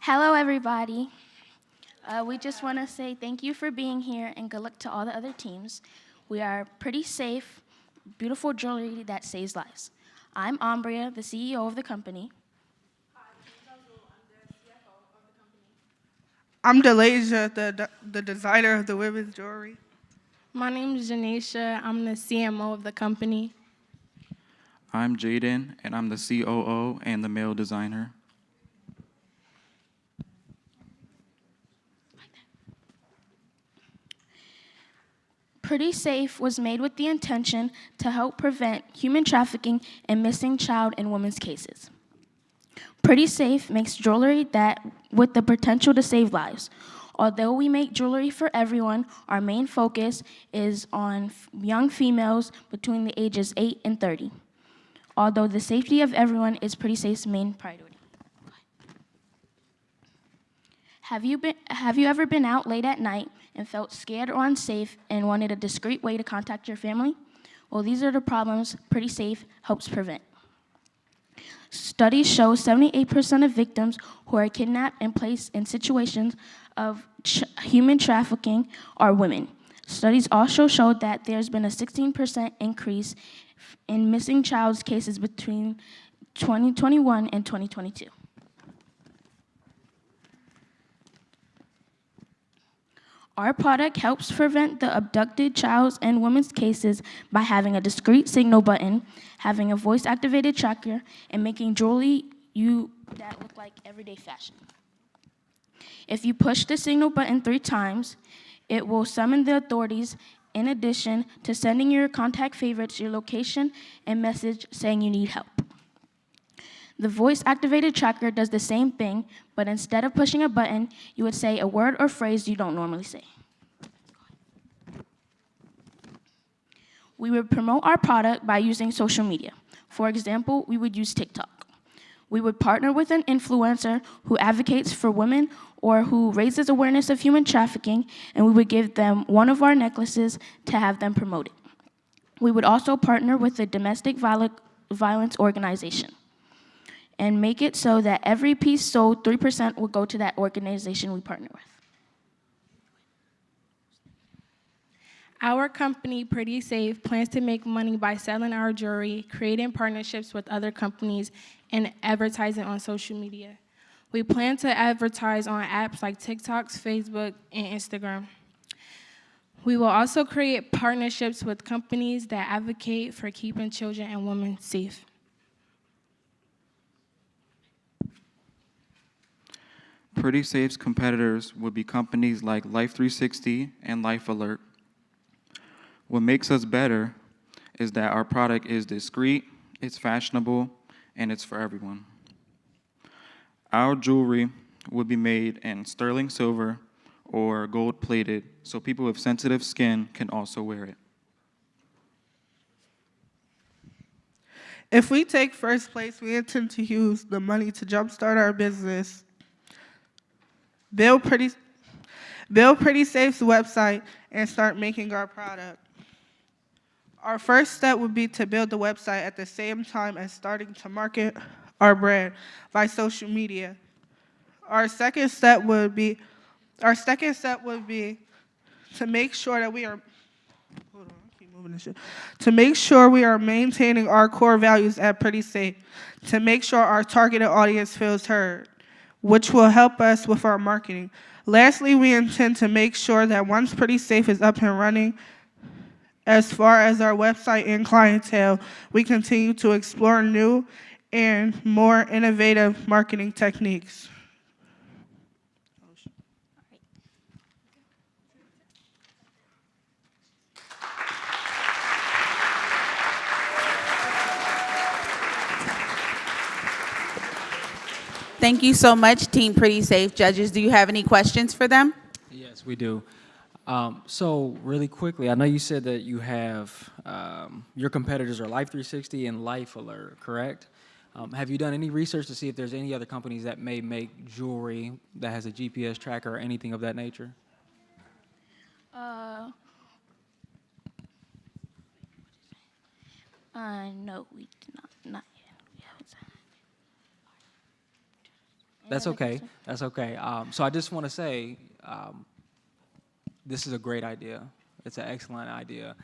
Hello, everybody. We just want to say thank you for being here and good luck to all the other teams. We are pretty safe, beautiful jewelry that saves lives. I'm Ambria, the CEO of the company. I'm Delasia, the designer of the women's jewelry. My name is Janisha. I'm the CMO of the company. I'm Jaden, and I'm the COO and the male designer. Pretty Safe was made with the intention to help prevent human trafficking and missing child and women's cases. Pretty Safe makes jewelry that with the potential to save lives. Although we make jewelry for everyone, our main focus is on young females between the ages 8 and 30. Although the safety of everyone is Pretty Safe's main priority. Have you ever been out late at night and felt scared or unsafe and wanted a discreet way to contact your family? Well, these are the problems Pretty Safe helps prevent. Studies show 78% of victims who are kidnapped and placed in situations of human trafficking are women. Studies also showed that there's been a 16% increase in missing child cases between 2021 and 2022. Our product helps prevent the abducted child's and women's cases by having a discrete signal button, having a voice-activated tracker, and making jewelry that look like everyday fashion. If you push the signal button 3 times, it will summon the authorities in addition to sending your contact favorites your location and message saying you need help. The voice-activated tracker does the same thing, but instead of pushing a button, you would say a word or phrase you don't normally say. We would promote our product by using social media. For example, we would use TikTok. We would partner with an influencer who advocates for women or who raises awareness of human trafficking, and we would give them one of our necklaces to have them promote it. We would also partner with a domestic violence organization and make it so that every piece sold, 3% will go to that organization we partner with. Our company, Pretty Safe, plans to make money by selling our jewelry, creating partnerships with other companies, and advertising on social media. We plan to advertise on apps like TikTok, Facebook, and Instagram. We will also create partnerships with companies that advocate for keeping children and women safe. Pretty Safe's competitors would be companies like Life360 and Life Alert. What makes us better is that our product is discreet, it's fashionable, and it's for everyone. Our jewelry would be made in sterling silver or gold plated, so people with sensitive skin can also wear it. If we take first place, we intend to use the money to jumpstart our business, build Pretty Safe's website, and start making our product. Our first step would be to build the website at the same time as starting to market our brand by social media. Our second step would be to make sure that we are to make sure we are maintaining our core values at Pretty Safe, to make sure our targeted audience feels heard, which will help us with our marketing. Lastly, we intend to make sure that once Pretty Safe is up and running, as far as our website and clientele, we continue to explore new and more innovative marketing techniques. Thank you so much, Team Pretty Safe. Judges, do you have any questions for them? Yes, we do. So really quickly, I know you said that you have, your competitors are Life360 and Life Alert, correct? Have you done any research to see if there's any other companies that may make jewelry that has a GPS tracker or anything of that nature? No, we did not yet. We haven't signed. That's okay. That's okay. So I just want to say, this is a great idea. It's an excellent idea.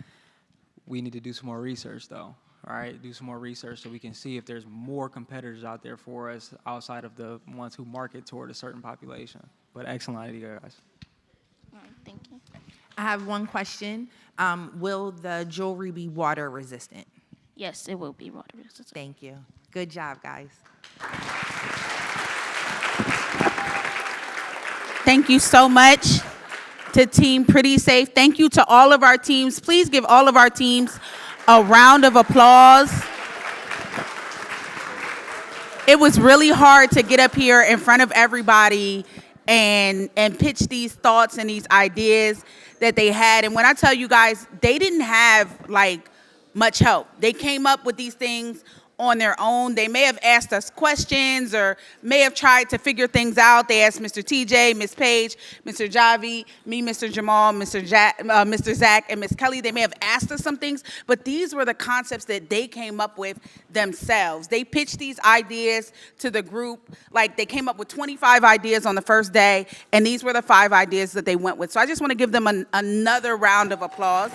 We need to do some more research, though. All right, do some more research so we can see if there's more competitors out there for us outside of the ones who market toward a certain population. But excellent idea, guys. All right, thank you. I have one question. Will the jewelry be water resistant? Yes, it will be water resistant. Thank you. Good job, guys. Thank you so much to Team Pretty Safe. Thank you to all of our teams. Please give all of our teams a round of applause. It was really hard to get up here in front of everybody and pitch these thoughts and these ideas that they had. And when I tell you guys, they didn't have like much help. They came up with these things on their own. They may have asked us questions or may have tried to figure things out. They asked Mr. TJ, Miss Page, Mr. Javi, me, Mr. Jamal, Mr. Zach, and Miss Kelly. They may have asked us some things, but these were the concepts that they came up with themselves. They pitched these ideas to the group. Like, they came up with 25 ideas on the first day, and these were the 5 ideas that they went with. So I just want to give them another round of applause.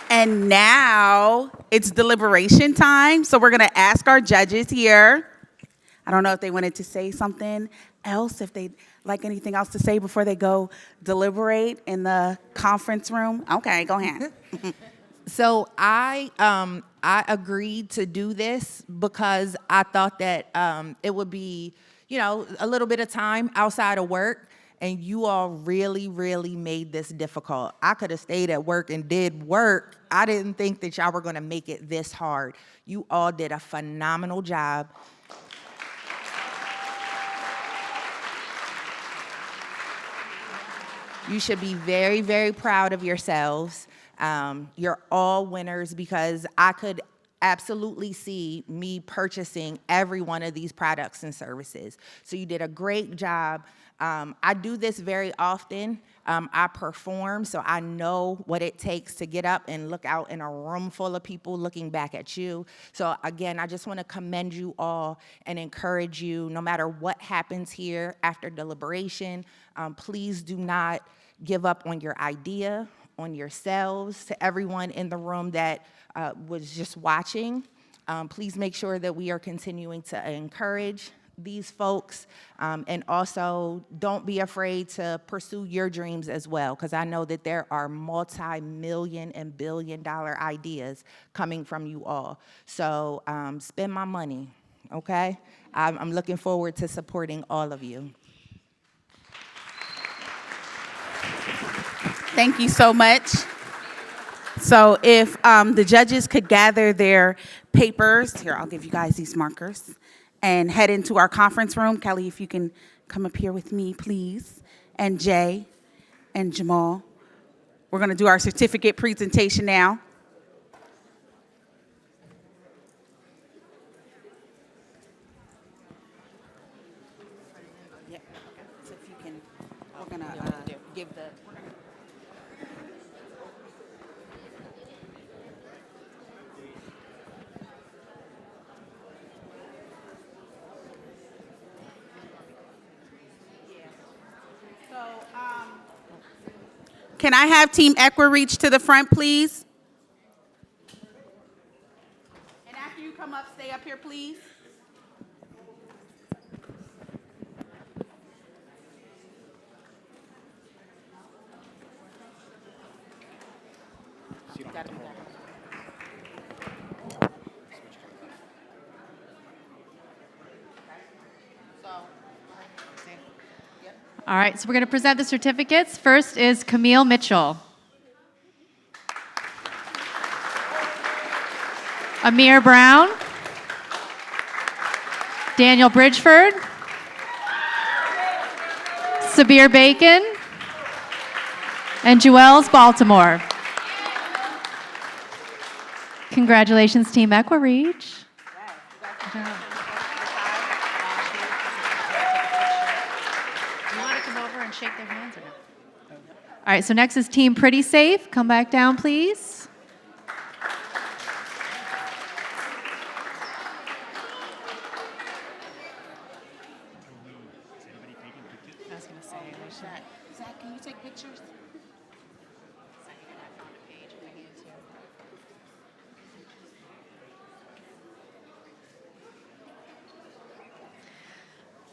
And now it's deliberation time. So we're going to ask our judges here. I don't know if they wanted to say something else, if they'd like anything else to say before they go deliberate in the conference room. Okay, go ahead. So I agreed to do this because I thought that it would be, a little bit of time outside of work. And you all really, really made this difficult. I could have stayed at work and did work. I didn't think that y'all were gonna make it this hard. You all did a phenomenal job. You should be very, very proud of yourselves. You're all winners because I could absolutely see me purchasing every one of these products and services. So you did a great job. I do this very often. I perform, so I know what it takes to get up and look out in a room full of people looking back at you. So again, I just want to commend you all and encourage you, no matter what happens here after deliberation, please do not give up on your idea, on yourselves. To everyone in the room that was just watching, please make sure that we are continuing to encourage these folks, and also don't be afraid to pursue your dreams as well, because I know that there are multi-million and billion-dollar ideas coming from you all. So spend my money, okay? I'm looking forward to supporting all of you. Thank you so much. So if the judges could gather their papers, here, I'll give you guys these markers, and head into our conference room. Kelly, if you can come up here with me, please. And Jay and Jamal. We're gonna do our certificate presentation now. Yeah, so if you can, we're gonna give the, can I have Team Equa reach to the front, please? And after you come up, stay up here, please. All right, so we're going to present the certificates. First is Camille Mitchell. Amir Brown. Daniel Bridgeford. Sabir Bacon. And Joelle's Baltimore. Congratulations, Team EquiReach. Shake their hands or no? All right, so next is Team Pretty Safe. Come back down, please. I was going to say, Zach, can you take pictures?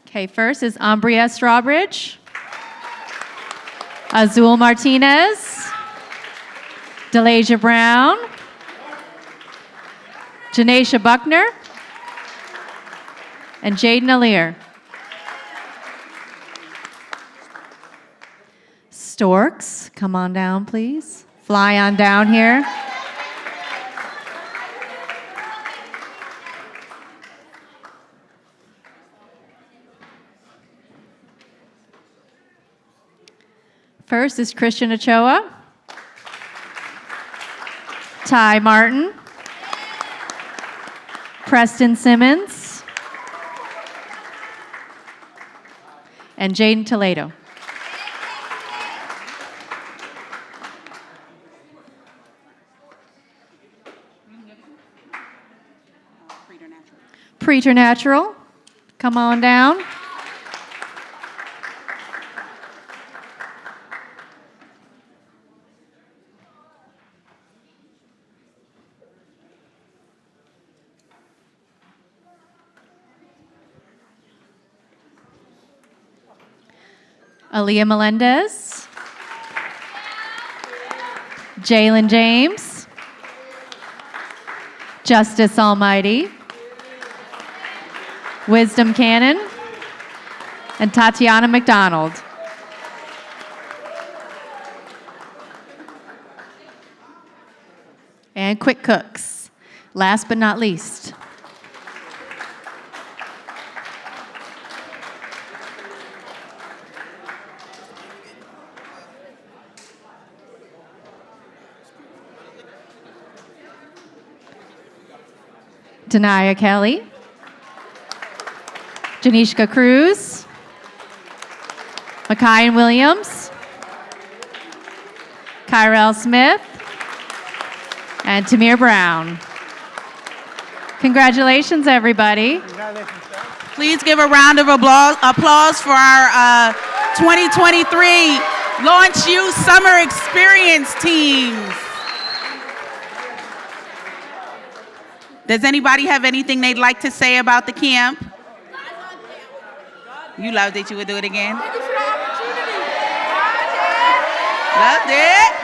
Okay, first is Ambria Strawbridge. Azul Martinez, Delasia Brown, Janaisha Buckner, and Jaden Alir. Storks, come on down, please. Fly on down here. First is Christian Ochoa, Ty Martin, Preston Simmons, and Jaden Toledo. Preternatural, come on down. Aaliyah Melendez, Jalen James, Justice Almighty, Wisdom Cannon, and Tatiana McDonald. And Quick Cooks, last but not least. Dania Kelly, Janishka Cruz, Makayan Williams, Kyrell Smith, and Tamir Brown. Congratulations, everybody. Please give a round of applause for our 2023 LaunchU Summer Experience teams. Does anybody have anything they'd like to say about the camp? You loved it, you would do it again? Loved it.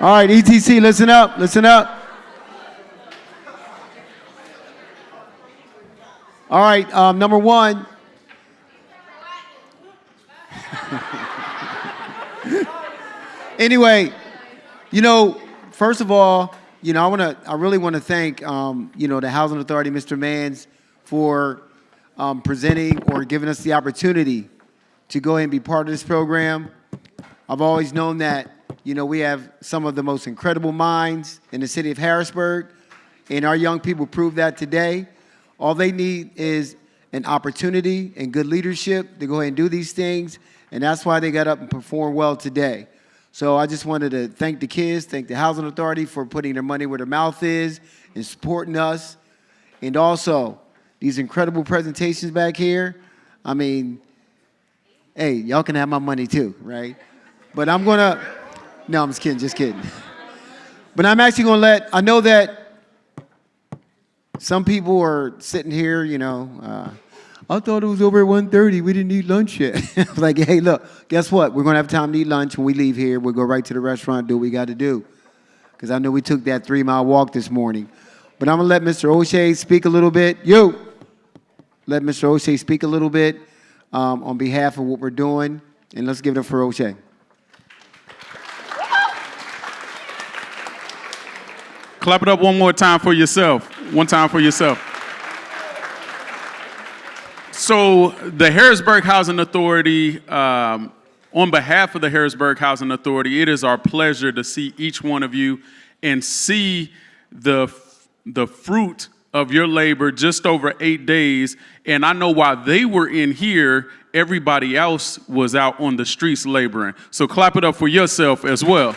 All right, ETC, listen up, listen up. All right, number one. Anyway, first of all, I really want to thank, the Housing Authority, Mr. Mans, for presenting or giving us the opportunity to go ahead and be part of this program. I've always known that, we have some of the most incredible minds in the city of Harrisburg, and our young people prove that today. All they need is an opportunity and good leadership to go ahead and do these things, and that's why they got up and performed well today. So I just wanted to thank the kids, thank the Housing Authority for putting their money where their mouth is and supporting us. And also, these incredible presentations back here. I mean, hey, y'all can have my money too, right? But no, I'm just kidding. But I'm actually I know that some people are sitting here, I thought it was over at 1:30. We didn't eat lunch yet. Like, hey, look, guess what? We're going to have time to eat lunch when we leave here. We'll go right to the restaurant, do what we got to do. Because I know we took that 3-mile walk this morning. But I'm going to let Mr. O'Shea speak a little bit. Let Mr. O'Shea speak a little bit on behalf of what we're doing. And let's give it up for O'Shea. Clap it up one more time for yourself. One time for yourself. So the Harrisburg Housing Authority, on behalf of the Harrisburg Housing Authority, it is our pleasure to see each one of you and see the fruit of your labor just over 8 days. And I know while they were in here, everybody else was out on the streets laboring. So clap it up for yourself as well.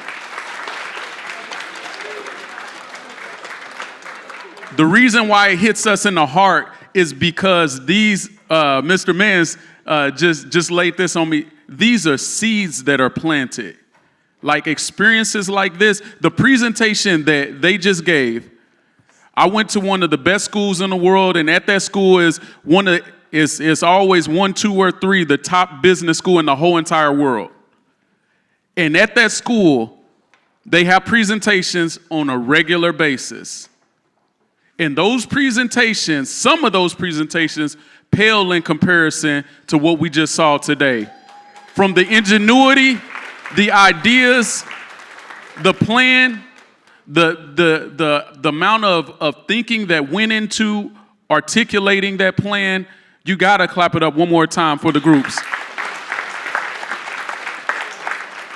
The reason why it hits us in the heart is because these, Mr. Mans just laid this on me. These are seeds that are planted. Like experiences like this, the presentation that they just gave. I went to one of the best schools in the world, and at that school is always 1, 2, or 3, the top business school in the whole entire world. And at that school, they have presentations on a regular basis. And those presentations, some of those presentations, pale in comparison to what we just saw today. From the ingenuity, the ideas, the plan, the amount of thinking that went into articulating that plan, you gotta clap it up one more time for the groups.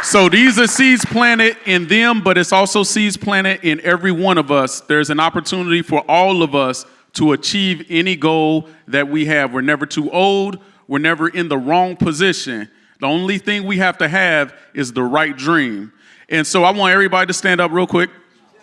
So these are seeds planted in them, but it's also seeds planted in every one of us. There's an opportunity for all of us to achieve any goal that we have. We're never too old. We're never in the wrong position. The only thing we have to have is the right dream. And so I want everybody to stand up real quick.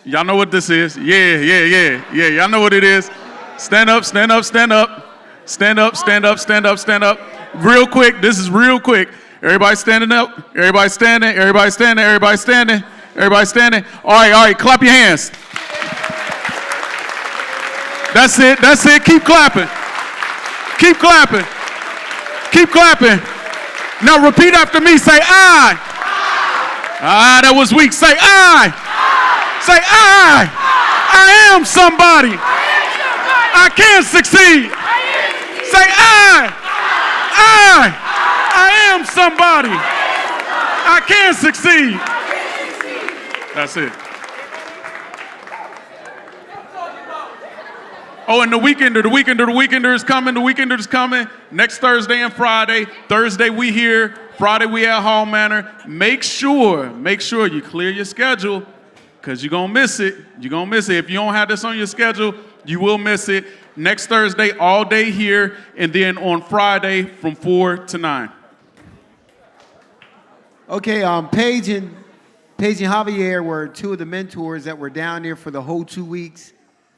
Y'all know what this is. Yeah. Y'all know what it is. Stand up, stand up, stand up. Stand up, stand up, stand up, stand up. Real quick, this is real quick. Everybody standing up, everybody standing, everybody standing, everybody standing, everybody standing. All right, clap your hands. That's it, keep clapping. Keep clapping. Keep clapping. Now repeat after me, say I. Ah, that was weak, say I. Say I. I am somebody. I can succeed. Say I am somebody. I can succeed. That's it. Oh, and the weekender is coming. The weekender is coming next Thursday and Friday. Thursday we here. Friday we at Hall Manor. Make sure you clear your schedule because you're going to miss it. You're going to miss it. If you don't have this on your schedule, you will miss it. Next Thursday, all day here, and then on Friday from 4 to 9. Okay, Paige and Javier were two of the mentors that were down there for the whole 2 weeks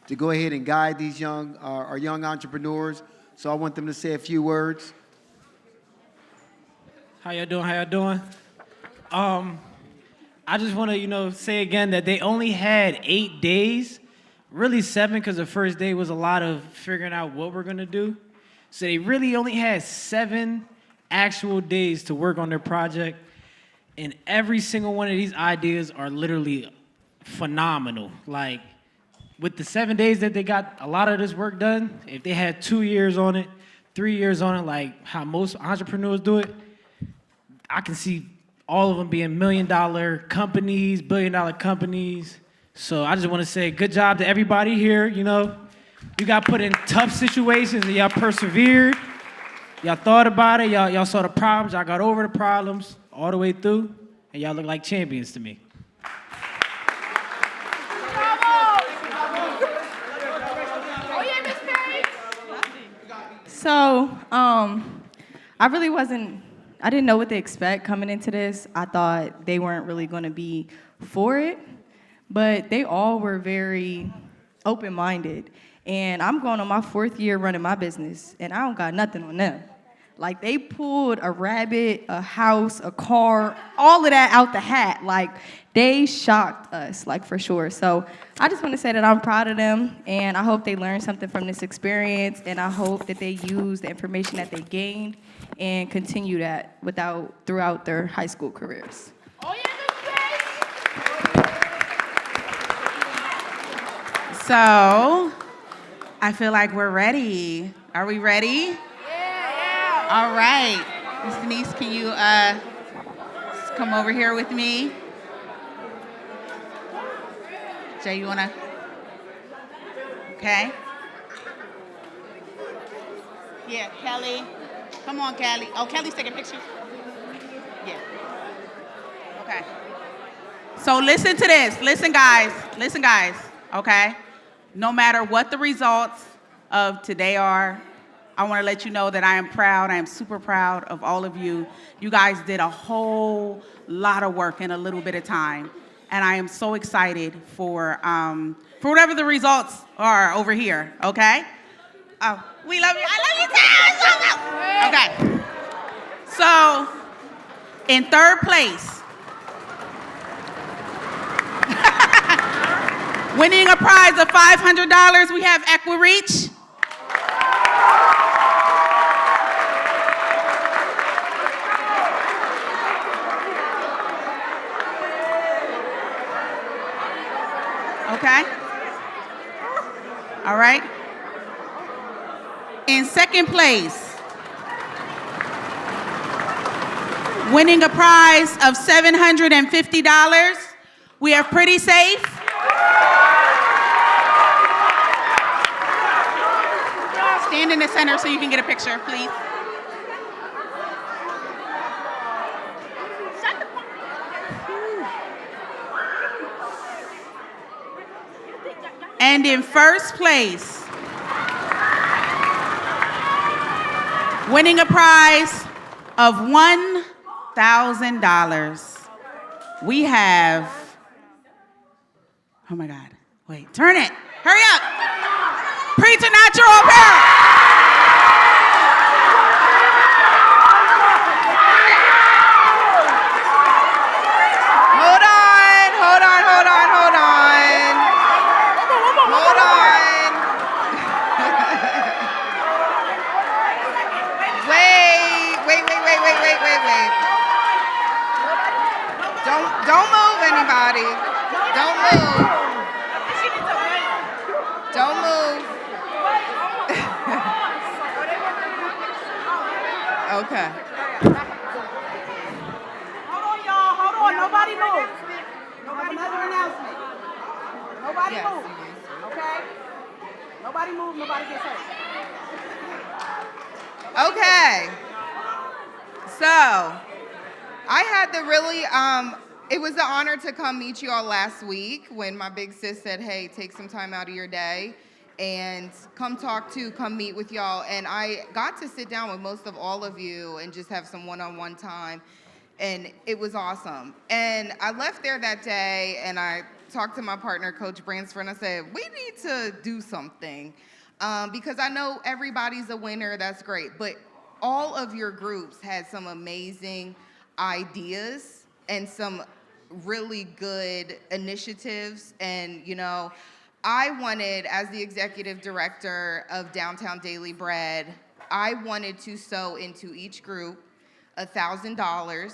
to go ahead and guide these our young entrepreneurs. So I want them to say a few words. How y'all doing? How y'all doing? I just want to, say again that they only had 8 days, really 7, because the first day was a lot of figuring out what we're gonna do. So they really only had 7 actual days to work on their project, and every single one of these ideas are literally phenomenal. Like, with the 7 days that they got a lot of this work done, if they had 2 years on it, 3 years on it, like how most entrepreneurs do it, I can see all of them being $1 million companies, $1 billion companies. So I just want to say good job to everybody here. You got put in tough situations and y'all persevered. Y'all thought about it. Y'all saw the problems. Y'all got over the problems all the way through, and y'all look like champions to me. So, I didn't know what to expect coming into this. I thought they weren't really going to be for it, but they all were very open-minded. And I'm going on my 4th year running my business, and I don't got nothing on them. Like, they pulled a rabbit, a house, a car, all of that out the hat. Like, they shocked us, like, for sure. So I just want to say that I'm proud of them, and I hope they learned something from this experience, and I hope that they use the information that they gained and continue that throughout their high school careers. So, I feel like we're ready. Are we ready? All right. Ms. Denise, can you come over here with me? Jay, you wanna? Okay. Yeah, Kelly. Come on, Kelly. Oh, Kelly's taking pictures. Yeah. Okay. So listen to this. Listen, guys. Listen, guys. Okay? No matter what the results of today are, I want to let you know that I am proud. I am super proud of all of you. You guys did a whole lot of work in a little bit of time. And I am so excited for whatever the results are over here, okay? Oh, we love you. I love you too. Okay. So, in 3rd place, winning a prize of $500, we have EquiReach. Okay? All right? In 2nd place, winning a prize of $750, we have Pretty Safe. Stand in the center so you can get a picture, please. And in 1st place, winning a prize of $1,000, we have, oh my God, wait, turn it, hurry up, Preternatural Apparel. Wait. Don't move, anybody. Don't move. Don't move. Okay. Hold on, y'all. Hold on. Nobody move. Another announcement. Nobody move. Okay? Nobody move. Nobody gets hurt. Okay. So, I had the really, it was an honor to come meet you all last week when my big sis said, hey, take some time out of your day and come meet with y'all. And I got to sit down with most of all of you and just have some one-on-one time. And it was awesome. And I left there that day and I talked to my partner, Coach Bransford, and I said, we need to do something. Because I know everybody's a winner, that's great. But all of your groups had some amazing ideas and some really good initiatives. And, you know, I wanted, as the executive director of Downtown Daily Bread, I wanted to sow into each group $1,000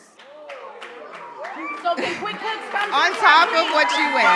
So can Quick Cooks come to on the top party? of what you win.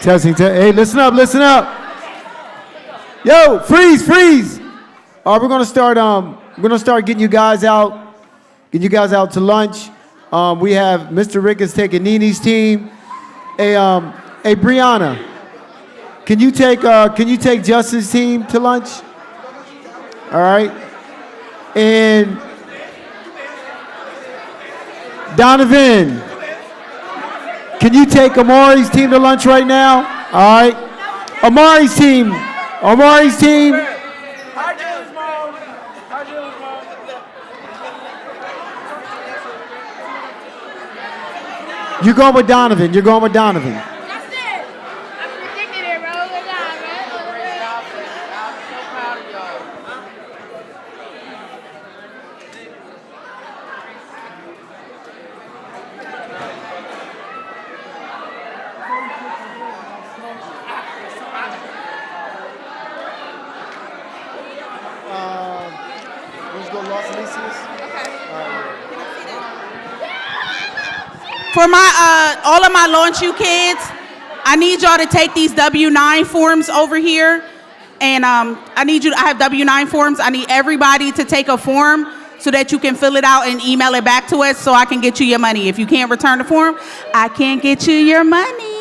Testing. Hey, listen up, listen up. Yo, freeze. All right, we're gonna start getting you guys out to lunch. We have Mr. Rick is taking Nini's team. Hey, Brianna, can you take Justin's team to lunch? All right. And Donovan, can you take Amari's team to lunch right now? All right. Amari's team. You're going with Donovan. go Los Alicios? For my all of my LaunchU kids, I need y'all to take these W-9 forms over here. And I have W-9 forms. I need everybody to take a form so that you can fill it out and email it back to us so I can get you your money. If you can't return the form, I can't get you your money.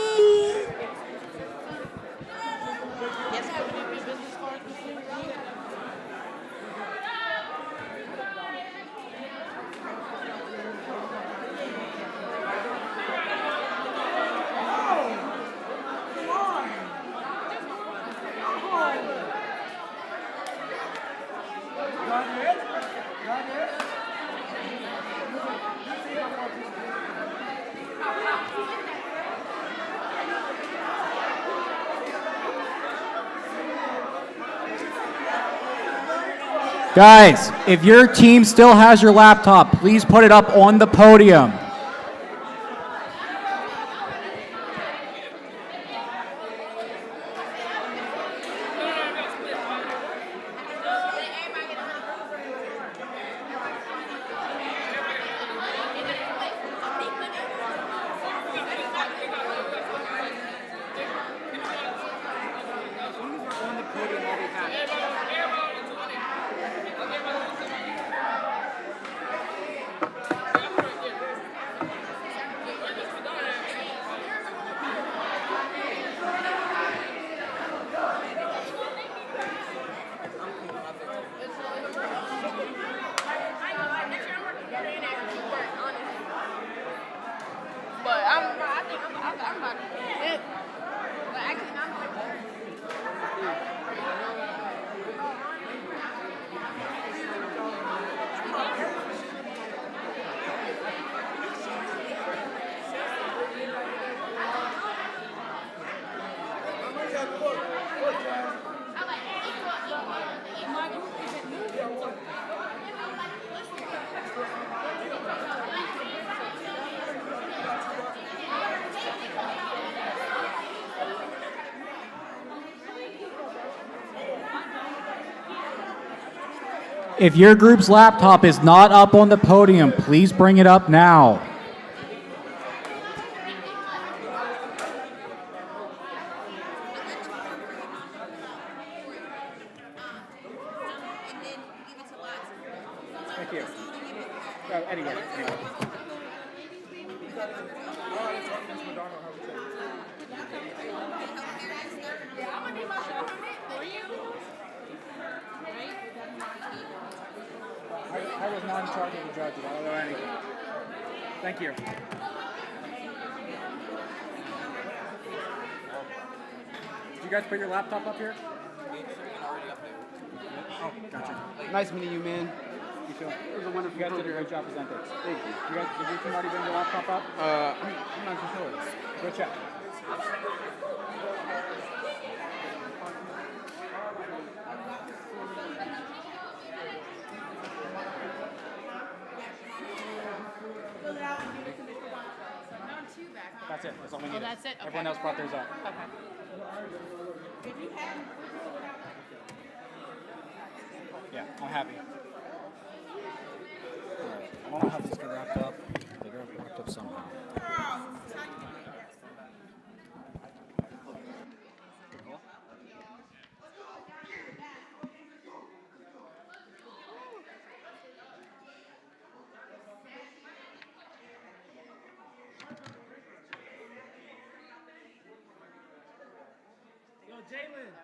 Guys, if your team still has your laptop, please put it up on the podium. If your group's laptop is not up on the podium, please bring it up now. Thank you. Anyway. I was not in charge of the judges. I don't know anything. Thank you. Did you guys put your laptop up here? Oh, gotcha. Nice meeting you, man. You too. It was a wonderful You guys did a great job presenting. Thank you. Did your team already bring your laptop up? I'm not too sure. Go check. That's it. That's all we need. Oh, that's it? Okay. Everyone else brought theirs up. Okay. Yeah, I'm happy. I don't know how these get wrapped up. They get wrapped up somehow. Yo, Jalen.